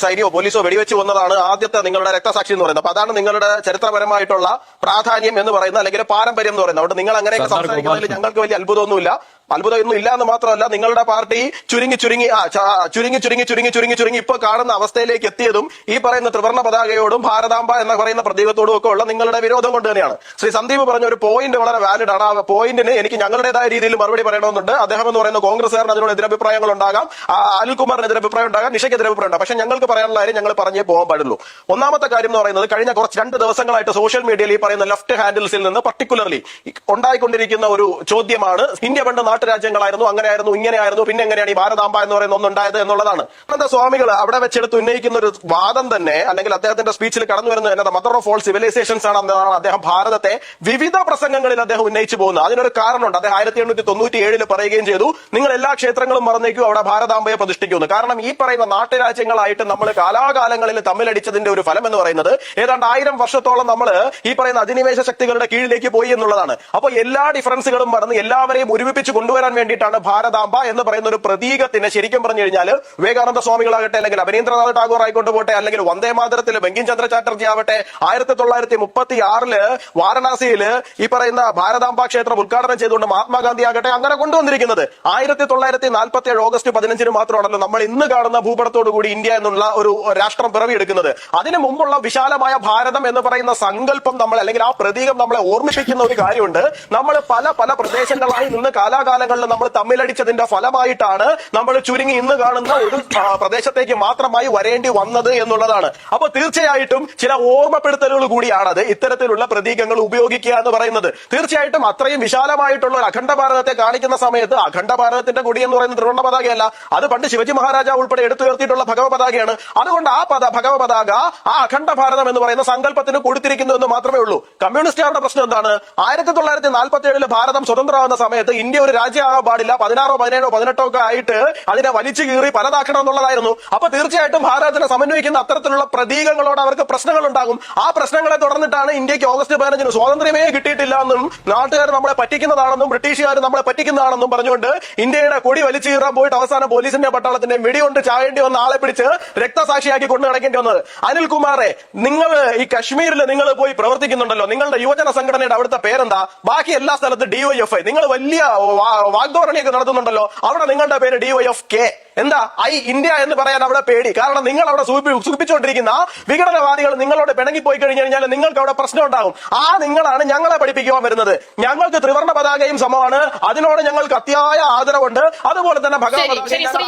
S3: സൈന്യമോ പോലീസോ വെടിവെച്ച് കൊന്നതാണ് ആദ്യത്തെ നിങ്ങളുടെ രക്തസാക്ഷി എന്ന് പറയുന്നത്. അപ്പൊ അതാണ് നിങ്ങളുടെ ചരിത്രപരമായിട്ടുള്ള പ്രാധാന്യം എന്ന് പറയുന്നത്, അല്ലെങ്കിൽ പാരമ്പര്യം എന്ന് പറയുന്നത്. അതുകൊണ്ട് നിങ്ങൾ അങ്ങനെയൊക്കെ സംസാരിക്കുന്നതിൽ ഞങ്ങൾക്ക് വലിയ അത്ഭുതമൊന്നും ഇല്ല എന്ന് മാത്രമല്ല, നിങ്ങളുടെ പാർട്ടി ചുരുങ്ങി ഇപ്പൊ കാണുന്ന അവസ്ഥയിലേക്ക് എത്തിയതും ഈ പറയുന്ന ത്രിവർണ്ണ പതാകയോടും ഭാരതാംബ എന്ന് പറയുന്ന പ്രതീകത്തോടും ഒക്കെ ഉള്ള നിങ്ങളുടെ വിരോധം കൊണ്ട് തന്നെയാണ്. ശ്രീ സന്ദീപ് പറഞ്ഞ ഒരു പോയിന്റ് വളരെ വാലിഡ് ആണ്. ആ പോയിന്റിന് എനിക്ക് ഞങ്ങളുടേതായ രീതിയിൽ മറുപടി പറയണമെന്നുണ്ട്. അദ്ദേഹം എന്ന് പറയുന്ന കോൺഗ്രസ്സുകാരന് അതിനോട് എതിരഭിപ്രായങ്ങൾ ഉണ്ടാകാം, അനിൽകുമാറിന് എതിരഭിപ്രായം ഉണ്ടാകാം, നിഷയ്ക്ക് എതിരഭിപ്രായം ഉണ്ടാകും. പക്ഷെ ഞങ്ങൾക്ക് പറയാനുള്ള കാര്യം ഞങ്ങൾ പറഞ്ഞേ പോകാൻ പാടുള്ളൂ. ഒന്നാമത്തെ കാര്യം എന്ന് പറയുന്നത്, കഴിഞ്ഞ 2 ദിവസങ്ങളായിട്ട് സോഷ്യൽ മീഡിയയിൽ ഈ പറയുന്ന ലെഫ്റ്റ് ഹാൻഡിൽസിൽ നിന്ന് പർട്ടിക്കുലർലി ഉണ്ടായിക്കൊണ്ടിരിക്കുന്ന ഒരു ചോദ്യമാണ്, ഇന്ത്യ പണ്ട് നാട്ടുരാജ്യങ്ങളായിരുന്നു, അങ്ങനെയായിരുന്നു, ഇങ്ങനെയായിരുന്നു, പിന്നെ എങ്ങനെയാണ് ഈ ഭാരതാംബ എന്ന് പറയുന്ന ഒന്നുണ്ടായത് എന്നുള്ളതാണ്. സ്വാമികൾ അവിടെ വെച്ചെടുത്ത് ഉന്നയിക്കുന്ന ഒരു വാദം തന്നെ, അല്ലെങ്കിൽ അദ്ദേഹത്തിന്റെ സ്പീച്ചിൽ കടന്നു വരുന്നത് മദർ ഓഫ് ഓൾ സിവിലൈസേഷൻസ് ആണെന്നാണ് അദ്ദേഹം ഭാരതത്തെ വിവിധ പ്രസംഗങ്ങളിൽ അദ്ദേഹം ഉന്നയിച്ചു പോകുന്നത്. അതിനൊരു കാരണമുണ്ട്. അദ്ദേഹം 1897 പറയുകയും ചെയ്തു, നിങ്ങൾ എല്ലാ ക്ഷേത്രങ്ങളും മറന്നേക്കും, അവിടെ ഭാരതാംബയെ പ്രതിഷ്ഠിക്കുന്നു. കാരണം ഈ പറയുന്ന നാട്ടുരാജ്യങ്ങളായിട്ട് നമ്മൾ കാലാകാലങ്ങളിൽ തമ്മിലടിച്ചതിന്റെ ഒരു ഫലം എന്ന് പറയുന്നത് ഏതാണ്ട് 1000 വർഷത്തോളം നമ്മൾ ഈ പറയുന്ന അധിനിവേശ ശക്തികളുടെ കീഴിലേക്ക് പോയി എന്നുള്ളതാണ്. അപ്പോൾ എല്ലാ ഡിഫറൻസുകളും മറന്ന് എല്ലാവരെയും ഒരുമിപ്പിച്ച് കൊണ്ടുവരാൻ വേണ്ടിയിട്ടാണ് ഭാരതാംബ എന്ന് പറയുന്ന ഒരു പ്രതീകത്തിന് ശരിക്കും പറഞ്ഞു കഴിഞ്ഞാൽ വിവേകാനന്ദ സ്വാമികളാകട്ടെ, അല്ലെങ്കിൽ അഭിനേന്ദ്രനാഥ് ടാഗോർ ആയിക്കൊണ്ട് പോട്ടെ, അല്ലെങ്കിൽ വന്ദേ മാതരത്തിൽ ബങ്കിം ചന്ദ്ര ചാറ്റർജി ആവട്ടെ, 1936 വാരണാസിയിൽ ഈ പറയുന്ന ഭാരതാംബ ക്ഷേത്രം ഉദ്ഘാടനം ചെയ്തുകൊണ്ട് മഹാത്മാഗാന്ധി ആകട്ടെ അങ്ങനെ കൊണ്ടുവന്നിരിക്കുന്നത്. 1947 ഓഗസ്റ്റ് 15 മാത്രമാണല്ലോ നമ്മൾ ഇന്ന് കാണുന്ന ഭൂപടത്തോടുകൂടി ഇന്ത്യ എന്നുള്ള ഒരു രാഷ്ട്രം പിറവിയെടുക്കുന്നത്. അതിനു മുമ്പുള്ള വിശാലമായ ഭാരതം എന്ന് പറയുന്ന സങ്കല്പം നമ്മൾ, അല്ലെങ്കിൽ ആ പ്രതീകം നമ്മളെ ഓർമ്മിപ്പിക്കുന്ന ഒരു കാര്യമുണ്ട്. നമ്മൾ പല പ്രദേശങ്ങളായി നിന്ന് കാലാകാലങ്ങളിൽ നമ്മൾ തമ്മിലടിച്ചതിന്റെ ഫലമായിട്ടാണ് നമ്മൾ ചുരുങ്ങി ഇന്ന് കാണുന്ന ഒരു പ്രദേശത്തേക്ക് മാത്രമായി വരേണ്ടി വന്നത് എന്നുള്ളതാണ്. അപ്പൊ തീർച്ചയായിട്ടും ചില ഓർമ്മപ്പെടുത്തലുകൾ കൂടിയാണത് ഇത്തരത്തിലുള്ള പ്രതീകങ്ങൾ ഉപയോഗിക്കുക എന്ന് പറയുന്നത്. തീർച്ചയായിട്ടും അത്രയും വിശാലമായിട്ടുള്ള ഒരു അഖണ്ഡ ഭാരതത്തെ കാണിക്കുന്ന സമയത്ത് അഖണ്ഡ ഭാരതത്തിന്റെ കൊടി എന്ന് പറയുന്നത് ത്രിവർണ്ണ പതാകയല്ല, അത് പണ്ട് ശിവജി മഹാരാജാവ് ഉൾപ്പെടെ എടുത്തുയർത്തിയിട്ടുള്ള ഭഗവ പതാകയാണ്. അതുകൊണ്ട് ആ ഭഗവ പതാക ആ അഖണ്ഡ ഭാരതം എന്ന് പറയുന്ന സങ്കല്പത്തിന് കൊടുത്തിരിക്കുന്നു എന്ന് മാത്രമേ ഉള്ളൂ. കമ്മ്യൂണിസ്റ്റുകാരുടെ പ്രശ്നം എന്താണ്? 1947 ഭാരതം സ്വതന്ത്രമാകുന്ന സമയത്ത് ഇന്ത്യ ഒരു രാജ്യമാകാൻ പാടില്ല, 16, 17, 18 ഒക്കെ ആയിട്ട് അതിനെ വലിച്ചു കീറി പലതാക്കണം എന്നുള്ളതായിരുന്നു. അപ്പൊ തീർച്ചയായിട്ടും ഭാരതത്തിനെ സമന്വയിക്കുന്ന അത്തരത്തിലുള്ള പ്രതീകങ്ങളോട് അവർക്ക് പ്രശ്നങ്ങൾ ഉണ്ടാകും. ആ പ്രശ്നങ്ങളെ തുടർന്നിട്ടാണ് ഇന്ത്യക്ക് ഓഗസ്റ്റ് 15 സ്വാതന്ത്ര്യമേ കിട്ടിയിട്ടില്ല എന്നും നാട്ടുകാർ നമ്മളെ പറ്റിക്കുന്നതാണെന്നും ബ്രിട്ടീഷുകാർ നമ്മളെ പറ്റിക്കുന്നതാണെന്നും പറഞ്ഞുകൊണ്ട് ഇന്ത്യയുടെ കൊടി വലിച്ചു കീറാൻ പോയിട്ട് അവസാനം പോലീസിന്റെ പട്ടാളത്തിന്റെ വെടികൊണ്ട് ചാവേണ്ടി വന്ന ആളെ പിടിച്ച് രക്തസാക്ഷിയാക്കി കൊണ്ടു നടക്കേണ്ടി വന്നത്. അനിൽകുമാറെ, നിങ്ങൾ ഈ കശ്മീരിൽ നിങ്ങൾ പോയി പ്രവർത്തിക്കുന്നുണ്ടല്ലോ, നിങ്ങളുടെ യുവജന സംഘടനയുടെ അവിടുത്തെ പേരെന്താ? ബാക്കി എല്ലാ സ്ഥലത്തും DYFI. നിങ്ങൾ വലിയ വാഗ്ദോരണിയൊക്കെ നടത്തുന്നുണ്ടല്ലോ, അവിടെ നിങ്ങളുടെ പേര് DYFK. എന്താ ഇന്ത്യ എന്ന് പറയാൻ അവിടെ പേടി? കാരണം നിങ്ങൾ അവിടെ സൂചിപ്പിച്ചുകൊണ്ടിരിക്കുന്ന വിഘടനവാദികൾ നിങ്ങളോട് പിണങ്ങിപ്പോയി കഴിഞ്ഞാൽ നിങ്ങൾക്ക് അവിടെ പ്രശ്നം ഉണ്ടാകും. നിങ്ങളാണ് ഞങ്ങളെ പഠിപ്പിക്കുവാൻ വരുന്നത്. ഞങ്ങൾക്ക് ത്രിവർണ്ണ പതാകയും സമമാണ്, അതിനോട് ഞങ്ങൾക്ക് അത്യായ ആദരവുണ്ട്. അതുപോലെ തന്നെ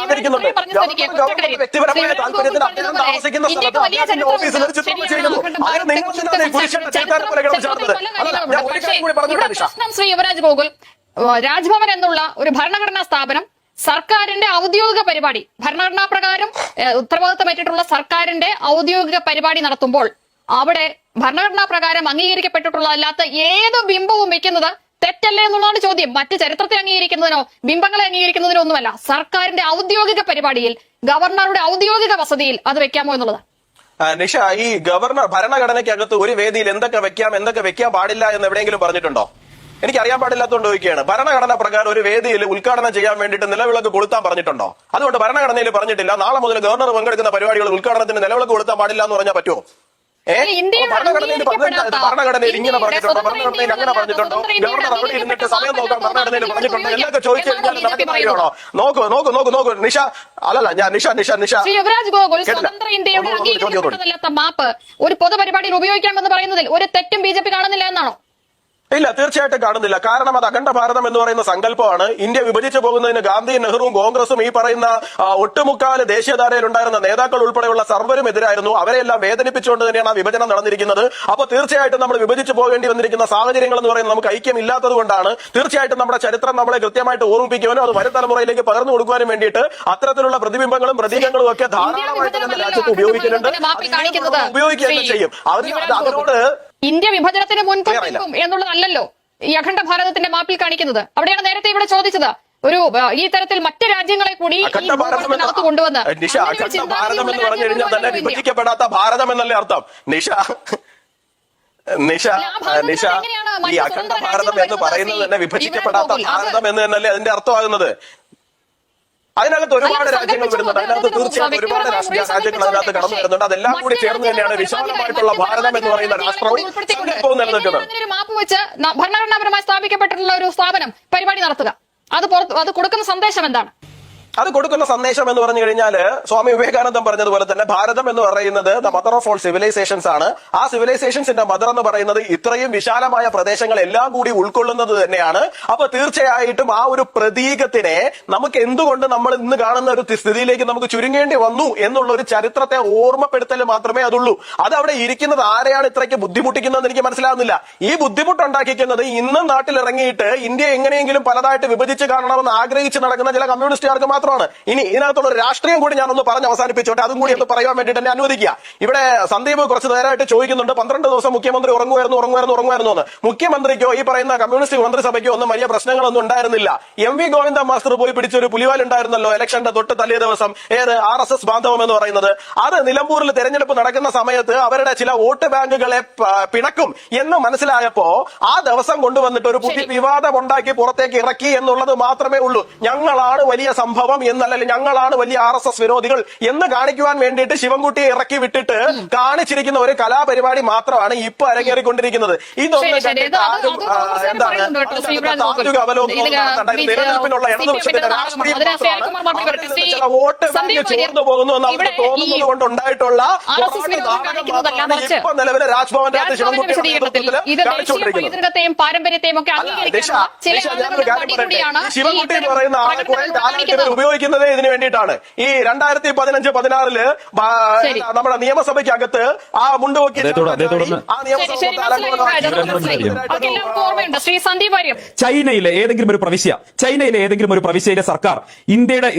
S3: ആദരിക്കുന്നുണ്ട്. വ്യക്തിപരമായ താല്പര്യത്തിന് അദ്ദേഹം താമസിക്കുന്ന സ്ഥലത്ത് അദ്ദേഹത്തിന്റെ ഓഫീസിൽ ഒരു ചിത്രം വെച്ചിരിക്കുന്നു. അത് നിങ്ങൾ തന്നെയാണ് പുരുഷന്റെ ചേർത്താൻ പ്രകടനം ചേർത്തത്. അതല്ല, ഞാൻ ഒരു കാര്യം കൂടി പറഞ്ഞോട്ടെ നിഷ.
S2: ശ്രീ യുവരാജ് ഗോകുൽ, രാജ്ഭവൻ എന്നുള്ള ഒരു ഭരണഘടനാ സ്ഥാപനം സർക്കാരിന്റെ ഔദ്യോഗിക പരിപാടി, ഭരണഘടനാ പ്രകാരം ഉത്തരവാദിത്തമേറ്റിട്ടുള്ള സർക്കാരിന്റെ ഔദ്യോഗിക പരിപാടി നടത്തുമ്പോൾ അവിടെ ഭരണഘടനാ പ്രകാരം അംഗീകരിക്കപ്പെട്ടിട്ടുള്ളതല്ലാത്ത ഏത് ബിംബവും വെക്കുന്നത് തെറ്റല്ലേ എന്നുള്ളതാണ് ചോദ്യം. മറ്റ് ചരിത്രത്തെ അംഗീകരിക്കുന്നതിനോ ബിംബങ്ങളെ അംഗീകരിക്കുന്നതിനോ ഒന്നുമല്ല. സർക്കാരിന്റെ ഔദ്യോഗിക പരിപാടിയിൽ, ഗവർണറുടെ ഔദ്യോഗിക വസതിയിൽ അത് വെക്കാമോ എന്നുള്ളത്.
S3: നിഷ, ഈ ഗവർണർ ഭരണഘടനയ്ക്കകത്ത് ഒരു വേദിയിൽ എന്തൊക്കെ വെക്കാം എന്തൊക്കെ വെക്കാൻ പാടില്ല എന്ന് എവിടെയെങ്കിലും പറഞ്ഞിട്ടുണ്ടോ? എനിക്ക് അറിയാൻ പാടില്ലാത്തതുകൊണ്ട് ചോദിക്കുകയാണ്. ഭരണഘടന പ്രകാരം ഒരു വേദിയിൽ ഉദ്ഘാടനം ചെയ്യാൻ വേണ്ടിയിട്ട് നിലവിളക്ക് കൊളുത്താൻ പറഞ്ഞിട്ടുണ്ടോ? അതുകൊണ്ട് ഭരണഘടനയിൽ പറഞ്ഞിട്ടില്ല നാളെ മുതൽ ഗവർണർ പങ്കെടുക്കുന്ന പരിപാടികൾ ഉദ്ഘാടനത്തിന് നിലവിളക്ക് കൊളുത്താൻ പാടില്ല എന്ന് പറഞ്ഞാൽ പറ്റുമോ? ഭരണഘടനയിൽ ഇങ്ങനെ പറഞ്ഞിട്ടുണ്ടോ? ഭരണഘടനയിൽ അങ്ങനെ പറഞ്ഞിട്ടുണ്ടോ? ഗവർണർ അവിടെ ഇരുന്നിട്ട് സമയം നോക്കാൻ ഭരണഘടനയിൽ പറഞ്ഞിട്ടുണ്ടോ? എന്നൊക്കെ ചോദിച്ചു കഴിഞ്ഞാൽ നടക്കുന്ന കാര്യമാണോ? നോക്കൂ നിഷ, അല്ലല്ല ഞാൻ നിഷ
S2: യുവരാജ് ഗോകുൽ, സ്വതന്ത്ര ഇന്ത്യയുടെ അംഗീകരിക്കപ്പെട്ടതല്ലാത്ത മാപ്പ് ഒരു പൊതുപരിപാടിയിൽ ഉപയോഗിക്കാമെന്ന് പറയുന്നതിൽ ഒരു തെറ്റും BJP കാണുന്നില്ല എന്നാണോ?
S3: ഇല്ല, തീർച്ചയായിട്ടും കാണുന്നില്ല. കാരണം അത് അഖണ്ഡ ഭാരതം എന്ന് പറയുന്ന സങ്കല്പമാണ്. ഇന്ത്യ വിഭജിച്ചു പോകുന്നതിന് ഗാന്ധിയും നെഹ്റുവും കോൺഗ്രസും ഈ പറയുന്ന ഒട്ടുമുക്കാല് ദേശീയധാരയിലുണ്ടായിരുന്ന നേതാക്കൾ ഉൾപ്പെടെയുള്ള സർവരും എതിരായിരുന്നു. അവരെല്ലാം വേദനിപ്പിച്ചുകൊണ്ട് തന്നെയാണ് ആ വിഭജനം നടന്നിരിക്കുന്നത്. അപ്പൊ തീർച്ചയായിട്ടും നമ്മൾ വിഭജിച്ചു പോകേണ്ടി വന്നിരിക്കുന്ന സാഹചര്യങ്ങൾ എന്ന് പറയുന്നത് നമുക്ക് ഐക്യമില്ലാത്തത് കൊണ്ടാണ്. തീർച്ചയായിട്ടും നമ്മുടെ ചരിത്രം നമ്മളെ കൃത്യമായിട്ട് ഓർമ്മിപ്പിക്കുവാനും അത് വരും തലമുറയിലേക്ക് പകർന്നു കൊടുക്കുവാനും വേണ്ടിയിട്ട് അത്തരത്തിലുള്ള പ്രതിബിംബങ്ങളും പ്രതീകങ്ങളും ഒക്കെ ധാരാളമായിട്ട് നമ്മുടെ രാജ്യത്ത് ഉപയോഗിക്കുന്നുണ്ട്, ഉപയോഗിക്കുകയൊക്കെ ചെയ്യും. അതിനോട്
S2: ഇന്ത്യ വിഭജനത്തിന് മുൻപും എന്നുള്ളതല്ലോ ഈ അഖണ്ഡ ഭാരതത്തിന്റെ മാപ്പിൽ കാണിക്കുന്നത്. അവിടെയാണ് നേരത്തെ ഇവിടെ ചോദിച്ചത്, ഒരു ഈ തരത്തിൽ മറ്റ് രാജ്യങ്ങളെ കൂടി അകത്ത് കൊണ്ടുവന്ന്
S3: അഖണ്ഡ ഭാരതം എന്ന് പറഞ്ഞു കഴിഞ്ഞാൽ തന്നെ വിഭജിക്കപ്പെടാത്ത ഭാരതം എന്നല്ലേ അർത്ഥം? നിഷ ഈ അഖണ്ഡ ഭാരതം എന്ന് പറയുന്നത് തന്നെ വിഭജിക്കപ്പെടാത്ത ഭാരതം എന്ന് തന്നെയല്ലേ അതിന്റെ അർത്ഥമാകുന്നത്. അതിനകത്ത് ഒരുപാട് രാജ്യങ്ങൾ വരുന്നുണ്ട്. അതിനകത്ത് തീർച്ചയായും ഒരുപാട് രാഷ്ട്രീയ രാജ്യങ്ങൾ അതിനകത്ത് കടന്നു വരുന്നുണ്ട്. അതെല്ലാം കൂടി ചേർന്ന് തന്നെയാണ് വിശാലമായിട്ടുള്ള ഭാരതം എന്ന് പറയുന്ന രാഷ്ട്രവും സങ്കല്പവും നിലനിൽക്കുന്നത്.
S2: മാപ്പ് വെച്ച് ഭരണഘടനാപരമായി സ്ഥാപിക്കപ്പെട്ടിട്ടുള്ള ഒരു സ്ഥാപനം പരിപാടി നടത്തുക, അത് കൊടുക്കുന്ന സന്ദേശം എന്താണ്?
S3: അത് കൊടുക്കുന്ന സന്ദേശം എന്ന് പറഞ്ഞു കഴിഞ്ഞാൽ സ്വാമി വിവേകാനന്ദൻ പറഞ്ഞതുപോലെ തന്നെ ഭാരതം എന്ന് പറയുന്നത് the mother of all civilisations ആണ്. ആ സിവിലൈസേഷൻസിന്റെ മദർ എന്ന് പറയുന്നത് ഇത്രയും വിശാലമായ പ്രദേശങ്ങൾ എല്ലാം കൂടി ഉൾക്കൊള്ളുന്നത് തന്നെയാണ്. അപ്പൊ തീർച്ചയായിട്ടും ആ ഒരു പ്രതീകത്തിനെ നമുക്ക് എന്തുകൊണ്ട് നമ്മൾ ഇന്ന് കാണുന്ന ഒരു സ്ഥിതിയിലേക്ക് നമുക്ക് ചുരുങ്ങേണ്ടി വന്നു എന്നുള്ള ഒരു ചരിത്രത്തെ ഓർമ്മപ്പെടുത്തൽ മാത്രമേ അതുള്ളൂ. അത് അവിടെ ഇരിക്കുന്നത് ആരെയാണ് ഇത്രയ്ക്ക് ബുദ്ധിമുട്ടിക്കുന്നതെന്ന് എനിക്ക് മനസ്സിലാകുന്നില്ല. ഈ ബുദ്ധിമുട്ടുണ്ടാക്കിക്കുന്നത് ഇന്നും നാട്ടിലിറങ്ങിയിട്ട് ഇന്ത്യ എങ്ങനെയെങ്കിലും പലതായിട്ട് വിഭജിച്ച് കാണണമെന്ന് ആഗ്രഹിച്ച് നടക്കുന്ന ചില കമ്മ്യൂണിസ്റ്റുകാർക്ക് മാത്രം. ഇനി ഇതിനകത്തുള്ള ഒരു രാഷ്ട്രീയം കൂടി ഞാനൊന്ന് പറഞ്ഞ് അവസാനിപ്പിച്ചോട്ടെ, അതും കൂടി ഒന്ന് പറയാൻ വേണ്ടിയിട്ട് എന്നെ അനുവദിക്കുക. ഇവിടെ സന്ദീപ് കുറച്ച് നേരമായിട്ട് ചോദിക്കുന്നുണ്ട് 12 ദിവസം മുഖ്യമന്ത്രി ഉറങ്ങുമായിരുന്നു എന്ന്. മുഖ്യമന്ത്രിക്കോ ഈ പറയുന്ന കമ്മ്യൂണിസ്റ്റ് മന്ത്രിസഭയ്ക്കോ ഒന്നും വലിയ പ്രശ്നങ്ങളൊന്നും ഉണ്ടായിരുന്നില്ല. MV ഗോവിന്ദ മാസ്റ്റർ പോയി പിടിച്ചൊരു പുലിവാൽ ഉണ്ടായിരുന്നല്ലോ ഇലക്ഷന്റെ തൊട്ട് തലേ ദിവസം, RSS ബാന്ധവം എന്ന് പറയുന്നത്. അത് നിലമ്പൂരിൽ തെരഞ്ഞെടുപ്പ് നടക്കുന്ന സമയത്ത് അവരുടെ ചില വോട്ട് ബാങ്കുകളെ പിണക്കും എന്ന് മനസ്സിലായപ്പോ ആ ദിവസം കൊണ്ടുവന്നിട്ട് ഒരു പുതിയ വിവാദം ഉണ്ടാക്കി പുറത്തേക്ക് ഇറക്കി എന്നുള്ളത് മാത്രമേ ഉള്ളൂ. ഞങ്ങളാണ് വലിയ സംഭവം എന്നല്ലല്ലോ, ഞങ്ങളാണ് വലിയ RSS വിരോധികൾ എന്ന് കാണിക്കുവാൻ വേണ്ടിയിട്ട് ശിവൻകുട്ടിയെ ഇറക്കി വിട്ടിട്ട് കാണിച്ചിരിക്കുന്ന ഒരു കലാപരിപാടി മാത്രമാണ് ഇപ്പൊ അരങ്ങേറിക്കൊണ്ടിരിക്കുന്നത്. ഇതൊന്നും കണ്ടിട്ട് ആരും താത്വിക അവലോകനം നിലനിൽപ്പിനുള്ള ഇടതുപക്ഷത്തിന്റെ രാഷ്ട്രീയ വോട്ട് ബാങ്ക് ചോർന്നു പോകുന്നു എന്ന് അവർക്ക് തോന്നുന്നത് കൊണ്ടുണ്ടായിട്ടുള്ള ഇപ്പൊ നിലവിലെ രാജ്ഭവന്റെ അകത്ത്
S2: ശിവൻകുട്ടിയും പാരമ്പര്യത്തെയും ഒക്കെ
S3: ശിവൻകുട്ടി എന്ന് പറയുന്ന ആളെ കുറെ കാലഘട്ടത്തിൽ ഉപയോഗിക്കുന്നത് ഇതിനു വേണ്ടിയിട്ടാണ്. ഈ 2015-16 നമ്മുടെ നിയമസഭയ്ക്കകത്ത് ആ മുണ്ടുപൊക്കി
S4: ചൈനയിലെ ഏതെങ്കിലും ഒരു പ്രവിശ്യയിലെ സർക്കാർ ഇന്ത്യയുടെ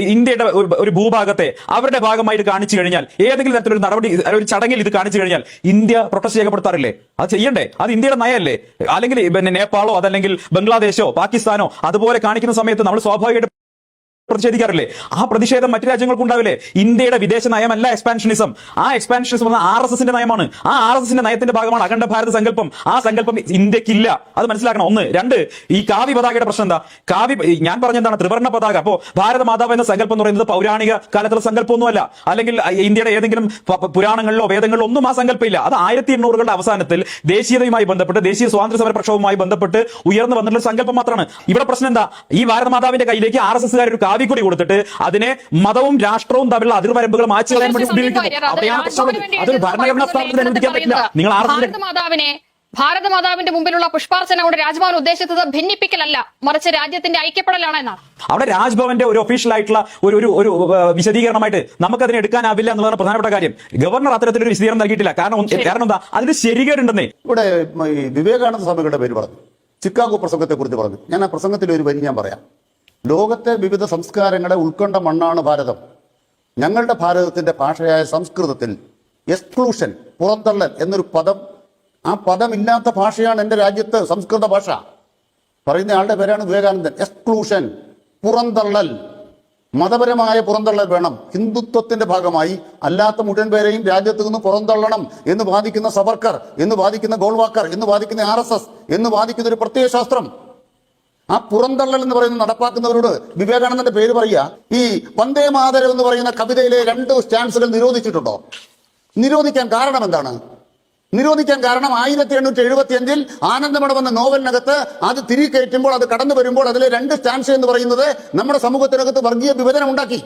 S4: ഒരു ഭൂഭാഗത്തെ അവരുടെ ഭാഗമായിട്ട് കാണിച്ചു കഴിഞ്ഞാൽ, ഏതെങ്കിലും തരത്തിലൊരു നടപടി ഒരു ചടങ്ങിൽ ഇത് കാണിച്ചു കഴിഞ്ഞാൽ ഇന്ത്യ പ്രൊട്ടസ്റ്റ് രേഖപ്പെടുത്താറില്ലേ? അത് ചെയ്യണ്ടേ? അത് ഇന്ത്യയുടെ നയമല്ലേ? അല്ലെങ്കിൽ പിന്നെ നേപ്പാളോ അതല്ലെങ്കിൽ ബംഗ്ലാദേശോ പാകിസ്ഥാനോ അതുപോലെ കാണിക്കുന്ന സമയത്ത് നമ്മൾ സ്വാഭാവികമായിട്ട് പ്രതിഷേധിക്കാറില്ലേ? ആ പ്രതിഷേധം മറ്റു രാജ്യങ്ങൾക്ക് ഉണ്ടാവില്ലേ? ഇന്ത്യയുടെ വിദേശ നയമല്ല എക്സ്പാൻഷനിസം. ആ എക്സ്പാൻഷനിസം RSSന്റെ നയമാണ്. ആ RSSന്റെ നയത്തിന്റെ ഭാഗമാണ് അഖണ്ഡ ഭാരത സങ്കല്പം. ആ സങ്കല്പം ഇന്ത്യക്കില്ല. അത് മനസ്സിലാക്കണം. 1. 2, ഈ കാവ്യ പതാകയുടെ പ്രശ്നം എന്താ? ഞാൻ പറഞ്ഞെന്താണ് ത്രിവർണ്ണ പതാക. അപ്പോ ഭാരത മാതാവ് എന്ന സങ്കല്പം എന്ന് പറയുന്നത് പൗരാണിക കാലത്തുള്ള സങ്കല്പമൊന്നുമല്ല. അല്ലെങ്കിൽ ഇന്ത്യയുടെ ഏതെങ്കിലും പുരാണങ്ങളിലോ വേദങ്ങളിലോ ഒന്നും ആ സങ്കല്പമില്ല. അത് 1800കളുടെ അവസാനത്തിൽ ദേശീയതയുമായി ബന്ധപ്പെട്ട് ദേശീയ സ്വാതന്ത്ര്യ സമര പ്രക്ഷോഭവുമായി ബന്ധപ്പെട്ട് ഉയർന്നു വന്നിട്ടുള്ള സങ്കല്പം മാത്രമാണ്. ഇവിടെ പ്രശ്നം എന്താ? ഈ ഭാരത മാതാവിന്റെ കയ്യിലേക്ക് RSSകാർ ഒരു കാവിക്കൊടി കൊടുത്തിട്ട് അതിനെ മതവും രാഷ്ട്രവും തമ്മിലുള്ള അതിർവരമ്പുകൾ മാറ്റി കളയാൻ വേണ്ടി ഉപയോഗിക്കുന്നു. അവിടെയാണ് പ്രശ്നം. അതൊരു ഭരണഘടനാ സ്ഥാപനത്തിന് അനുവദിക്കാൻ പറ്റില്ല. നിങ്ങൾ
S2: ഭാരതമാതാവിന്റെ മുമ്പിലുള്ള പുഷ്പാർച്ചന കൊണ്ട് രാജ്ഭവൻ ഉദ്ദേശിച്ചത് ഭിന്നിപ്പിക്കലല്ല, മറിച്ച് രാജ്യത്തിന്റെ ഐക്യപ്പെടലാണ് എന്നാണ്.
S4: അവിടെ രാജ്ഭവന്റെ ഒരു ഒഫീഷ്യൽ ആയിട്ടുള്ള ഒരു വിശദീകരണമായിട്ട് നമുക്കതിനെ എടുക്കാനാവില്ല എന്നുള്ളതാണ് പ്രധാനപ്പെട്ട കാര്യം. ഗവർണർ അത്തരത്തിലൊരു വിശദീകരണം നൽകിയിട്ടില്ല. കാരണം എന്താ, അതിന് ശരികേടുണ്ടെന്നേ.
S5: ഇവിടെ ഈ വിവേകാനന്ദ സ്വാമികളുടെ പേര് പറഞ്ഞു, ചിക്കാഗോ പ്രസംഗത്തെ കുറിച്ച് പറഞ്ഞു. ഞാൻ ആ പ്രസംഗത്തിൽ ഒരു വരി ഞാൻ പറയാം. ലോകത്തെ വിവിധ സംസ്കാരങ്ങളെ ഉൾക്കൊണ്ട മണ്ണാണ് ഭാരതം. ഞങ്ങളുടെ ഭാരതത്തിന്റെ ഭാഷയായ സംസ്കൃതത്തിൽ എക്സ്ക്ലൂഷൻ, പുറന്തള്ളൽ എന്നൊരു പദം, ആ പദമില്ലാത്ത ഭാഷയാണ് എൻ്റെ രാജ്യത്ത് സംസ്കൃത ഭാഷ. പറയുന്ന ആളുടെ പേരാണ് വിവേകാനന്ദൻ. എക്സ്ക്ലൂഷൻ, പുറന്തള്ളൽ, മതപരമായ പുറന്തള്ളൽ വേണം. ഹിന്ദുത്വത്തിന്റെ ഭാഗമായി അല്ലാത്ത മുഴുവൻ പേരെയും രാജ്യത്ത് നിന്ന് പുറന്തള്ളണം എന്ന് വാദിക്കുന്ന സവർക്കർ, എന്ന് വാദിക്കുന്ന ഗോൾവാക്കർ, എന്ന് വാദിക്കുന്ന RSS, എന്ന് വാദിക്കുന്ന ഒരു പ്രത്യയ ശാസ്ത്രം. ആ പുറന്തള്ളൽ എന്ന് പറയുന്നത് നടപ്പാക്കുന്നവരോട് വിവേകാനന്ദന്റെ പേര് പറയുക. ഈ വന്ദേ മാതരം എന്ന് പറയുന്ന കവിതയിലെ 2 സ്റ്റാൻസുകൾ നിരോധിച്ചിട്ടുണ്ടോ? നിരോധിക്കാൻ കാരണം എന്താണ്? നിരോധിക്കാൻ കാരണം 1875 ആനന്ദമഠം എന്ന നോവലിനകത്ത് അത് തിരികെ കയറ്റുമ്പോൾ, അത് കടന്നു വരുമ്പോൾ അതിലെ 2 സ്റ്റാൻസ് എന്ന് പറയുന്നത് നമ്മുടെ സമൂഹത്തിനകത്ത് വർഗീയ വിഭജനം ഉണ്ടാക്കി.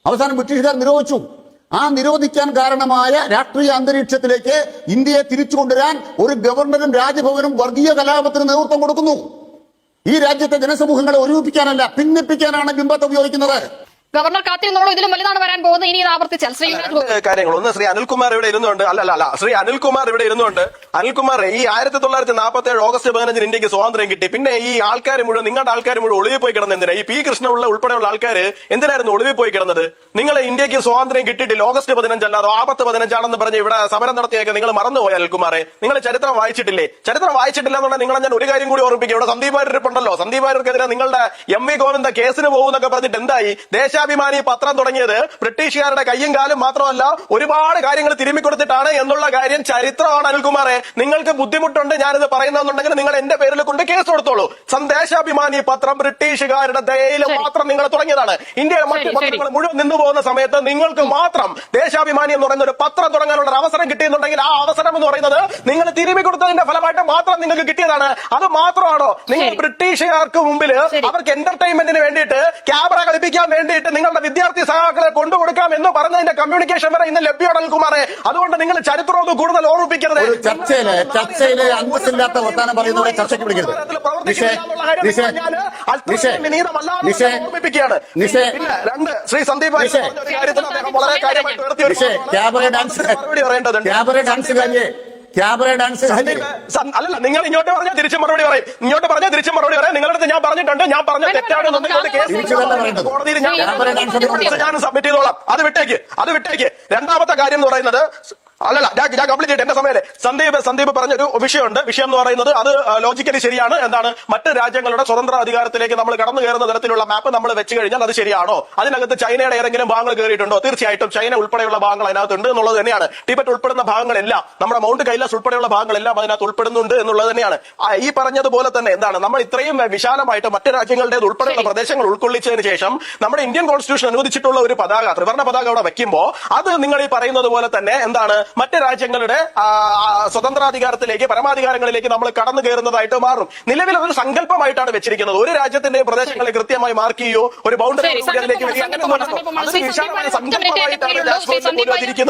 S5: അവസാനം ബ്രിട്ടീഷുകാർ നിരോധിച്ചു. ആ നിരോധിക്കാൻ കാരണമായ രാഷ്ട്രീയ അന്തരീക്ഷത്തിലേക്ക് ഇന്ത്യയെ തിരിച്ചു കൊണ്ടുവരാൻ ഒരു ഗവർണറും രാജ്ഭവനും വർഗീയ കലാപത്തിന് നേതൃത്വം കൊടുക്കുന്നു. ഈ രാജ്യത്തെ ജനസമൂഹങ്ങളെ ഒരുമിപ്പിക്കാനല്ല, ഭിന്നിപ്പിക്കാനാണ് ബിംബത്തെ ഉപയോഗിക്കുന്നത്.
S2: ഗവർണർ കാത്തിരുന്നോളൂ, ഇതിലും വലുതാണ് വരാൻ പോകുന്നത്. ഇനി ഇത് ആവർത്തിച്ചാൽ
S3: കാര്യങ്ങൾ ഒന്ന് ശ്രീ അനിൽകുമാർ ഇവിടെ ഇരുന്നുണ്ട്. ശ്രീ അനിൽകുമാർ ഇവിടെ ഇരുന്നുണ്ട്. അനിൽകുമാർ, ഈ 1947 ഓഗസ്റ്റ് 15 ഇന്ത്യക്ക് സ്വാതന്ത്ര്യം കിട്ടി. പിന്നെ ഈ ആൾക്കാർ മുഴുവൻ, നിങ്ങളുടെ ആൾക്കാർ മുഴുവൻ ഒളിവിൽ പോയി കിടന്നത് എന്തിനാ? ഈ P. കൃഷ്ണപിള്ള ഉൾപ്പെടെയുള്ള ആൾക്കാർ എന്തിനായിരുന്നു ഒളിവിൽ പോയി കിടന്നത്? നിങ്ങൾ ഇന്ത്യക്ക് സ്വാതന്ത്ര്യം കിട്ടിയിട്ടില്ല, ഓഗസ്റ്റ് 15 അല്ലാതെ ആപത്ത് 15 പറഞ്ഞ് ഇവിടെ സമരം നടത്തിയൊക്കെ നിങ്ങൾ മറന്നുപോയി അനിൽകുമാറെ. നിങ്ങൾ ചരിത്രം വായിച്ചിട്ടില്ലേ? ചരിത്രം വായിച്ചിട്ടില്ല എന്നുണ്ടെങ്കിൽ നിങ്ങളെ ഞാൻ ഒരു കാര്യം കൂടി ഓർമ്മിപ്പിക്കും. ഇവിടെ സന്ദീപ് വാര്യരുണ്ടല്ലോ, സന്ദീപ് വാര്യർക്കെതിരെ നിങ്ങളുടെ MV ഗോവിന്ദ കേസിന് പോകുന്നൊക്കെ പറഞ്ഞിട്ട് എന്തായി? ദേശാഭിമാനി പത്രം തുടങ്ങിയത് ബ്രിട്ടീഷുകാരുടെ കയ്യും കാലും മാത്രമല്ല, ഒരുപാട് കാര്യങ്ങൾ തിരുമ്മിക്കൊടുത്തിട്ടാണ് എന്നുള്ള കാര്യം ചരിത്രമാണ് അനിൽകുമാറെ. നിങ്ങൾക്ക് ബുദ്ധിമുട്ടുണ്ട് ഞാനിത് പറയുന്നുണ്ടെങ്കിൽ നിങ്ങൾ എന്റെ പേരിൽ കൊണ്ട് കേസ് കൊടുത്തോളൂ. ദേശാഭിമാനി പത്രം ബ്രിട്ടീഷുകാരുടെ ദയയിൽ മാത്രം നിങ്ങൾ തുടങ്ങിയതാണ്. ഇന്ത്യയിലെ മറ്റു പത്രങ്ങൾ മുഴുവൻ നിന്നു പോകുന്ന സമയത്ത് നിങ്ങൾക്ക് മാത്രം ദേശാഭിമാനി എന്ന് പറയുന്ന ഒരു പത്രം തുടങ്ങാനുള്ള ഒരു അവസരം കിട്ടിയെന്നുണ്ടെങ്കിൽ ആ അവസരം എന്ന് പറയുന്നത് നിങ്ങൾ തിരുമ്മിക്കൊടുത്തതിന്റെ ഫലമായിട്ട് മാത്രം നിങ്ങൾക്ക് കിട്ടിയതാണ്. അത് മാത്രമാണോ നിങ്ങൾ ബ്രിട്ടീഷുകാർക്ക് മുമ്പിൽ അവർക്ക് എന്റർടൈൻമെന്റിന് വേണ്ടിയിട്ട് ക്യാമറ കളിപ്പിക്കാൻ വേണ്ടിയിട്ട് നിങ്ങളുടെ വിദ്യാർത്ഥി സഹാക്കളെ കൊണ്ടുകൊടുക്കാം എന്ന് പറഞ്ഞതിന്റെ കമ്മ്യൂണിക്കേഷൻ വരെ ഇന്ന് ലഭ്യമാണ് അനിൽകുമാറെ. അതുകൊണ്ട് നിങ്ങൾ ചരിത്രമൊക്കെ കൂടുതൽ ഓർമ്മിപ്പിക്കരുത്.
S5: ചർച്ചയിലെ അന്തസ്സില്ലാത്ത വർത്താനം പറയുന്നവരെ ചർച്ചയ്ക്ക് വിളിക്കരുത്.
S3: ശ്രീ സന്ദീപ് അല്ലല്ല, നിങ്ങൾ ഇങ്ങോട്ട് പറഞ്ഞാൽ തിരിച്ചും മറുപടി പറയും, ഇങ്ങോട്ട് പറഞ്ഞാൽ തിരിച്ചും മറുപടി പറയാം. നിങ്ങളുടെ അടുത്ത് ഞാൻ പറഞ്ഞിട്ടുണ്ട്, ഞാൻ പറഞ്ഞ തെറ്റാണെന്നുണ്ടെങ്കിൽ കോടതിയിൽ ഞാൻ സബ്മിറ്റ് ചെയ്തോളാം. അത് വിട്ടേക്ക്. രണ്ടാമത്തെ കാര്യം എന്ന് പറയുന്നത്, അല്ലല്ല ഞാൻ കംപ്ലീറ്റ് ചെയ്തിട്ട് എന്റെ സമയത്ത് സന്ദീപ് പറഞ്ഞൊരു വിഷയം എന്ന് പറയുന്നത് അത് ലോജിക്കലി ശരിയാണ്. എന്താണ്, മറ്റ് രാജ്യങ്ങളുടെ സ്വതന്ത്ര അധികാരത്തിലേക്ക് നമ്മൾ കടന്നു കയറുന്ന തരത്തിലുള്ള മാപ്പ് നമ്മൾ വെച്ച് കഴിഞ്ഞാൽ അത് ശരിയാണോ? അതിനകത്ത് ചൈനയുടെ ഏതെങ്കിലും ഭാഗങ്ങൾ കയറിയിട്ടുണ്ടോ? തീർച്ചയായിട്ടും ചൈന ഉൾപ്പെടെയുള്ള ഭാഗങ്ങൾ അതിനകത്തുണ്ട് എന്നുള്ളത് തന്നെയാണ്. ടിബറ്റ് ഉൾപ്പെടുന്ന ഭാഗങ്ങളെല്ലാം, നമ്മുടെ മൗണ്ട് കൈലാസ് ഉൾപ്പെടെയുള്ള ഭാഗങ്ങളെല്ലാം അതിനകത്ത് ഉൾപ്പെടുന്നുണ്ട് എന്നുള്ളത് തന്നെയാണ്. ഈ പറഞ്ഞതുപോലെ തന്നെ എന്താണ്, നമ്മൾ ഇത്രയും വിശാലമായിട്ട് മറ്റ് രാജ്യങ്ങളുടെ ഉൾപ്പെടെയുള്ള പ്രദേശങ്ങൾ ഉൾക്കൊള്ളിച്ചതിന് ശേഷം നമ്മുടെ ഇന്ത്യൻ കോൺസ്റ്റിറ്റ്യൂഷൻ അനുവദിച്ചിട്ടുള്ള ഒരു പതാക, ത്രിവർണ്ണ പതാക അവിടെ വെക്കുമ്പോൾ അത് നിങ്ങൾ ഈ പറയുന്നത് പോലെ തന്നെ എന്താണ്, മറ്റ് രാജ്യങ്ങളുടെ സ്വതന്ത്രാധികാരത്തിലേക്ക്, പരമാധികാരങ്ങളിലേക്ക് നമ്മൾ കടന്നു കയറുന്നതായിട്ട് മാറും. നിലവിൽ അതൊരു സങ്കല്പമായിട്ടാണ് വെച്ചിരിക്കുന്നത്. ഒരു രാജ്യത്തിന്റെ പ്രദേശങ്ങളെ കൃത്യമായി മാർക്ക് ചെയ്യോ ഒരു ബൗണ്ടറി അതിലേക്ക് വരിക, അങ്ങനെ സങ്കല്പമായിട്ടാണ് രാഷ്ട്രീയത്തിൽ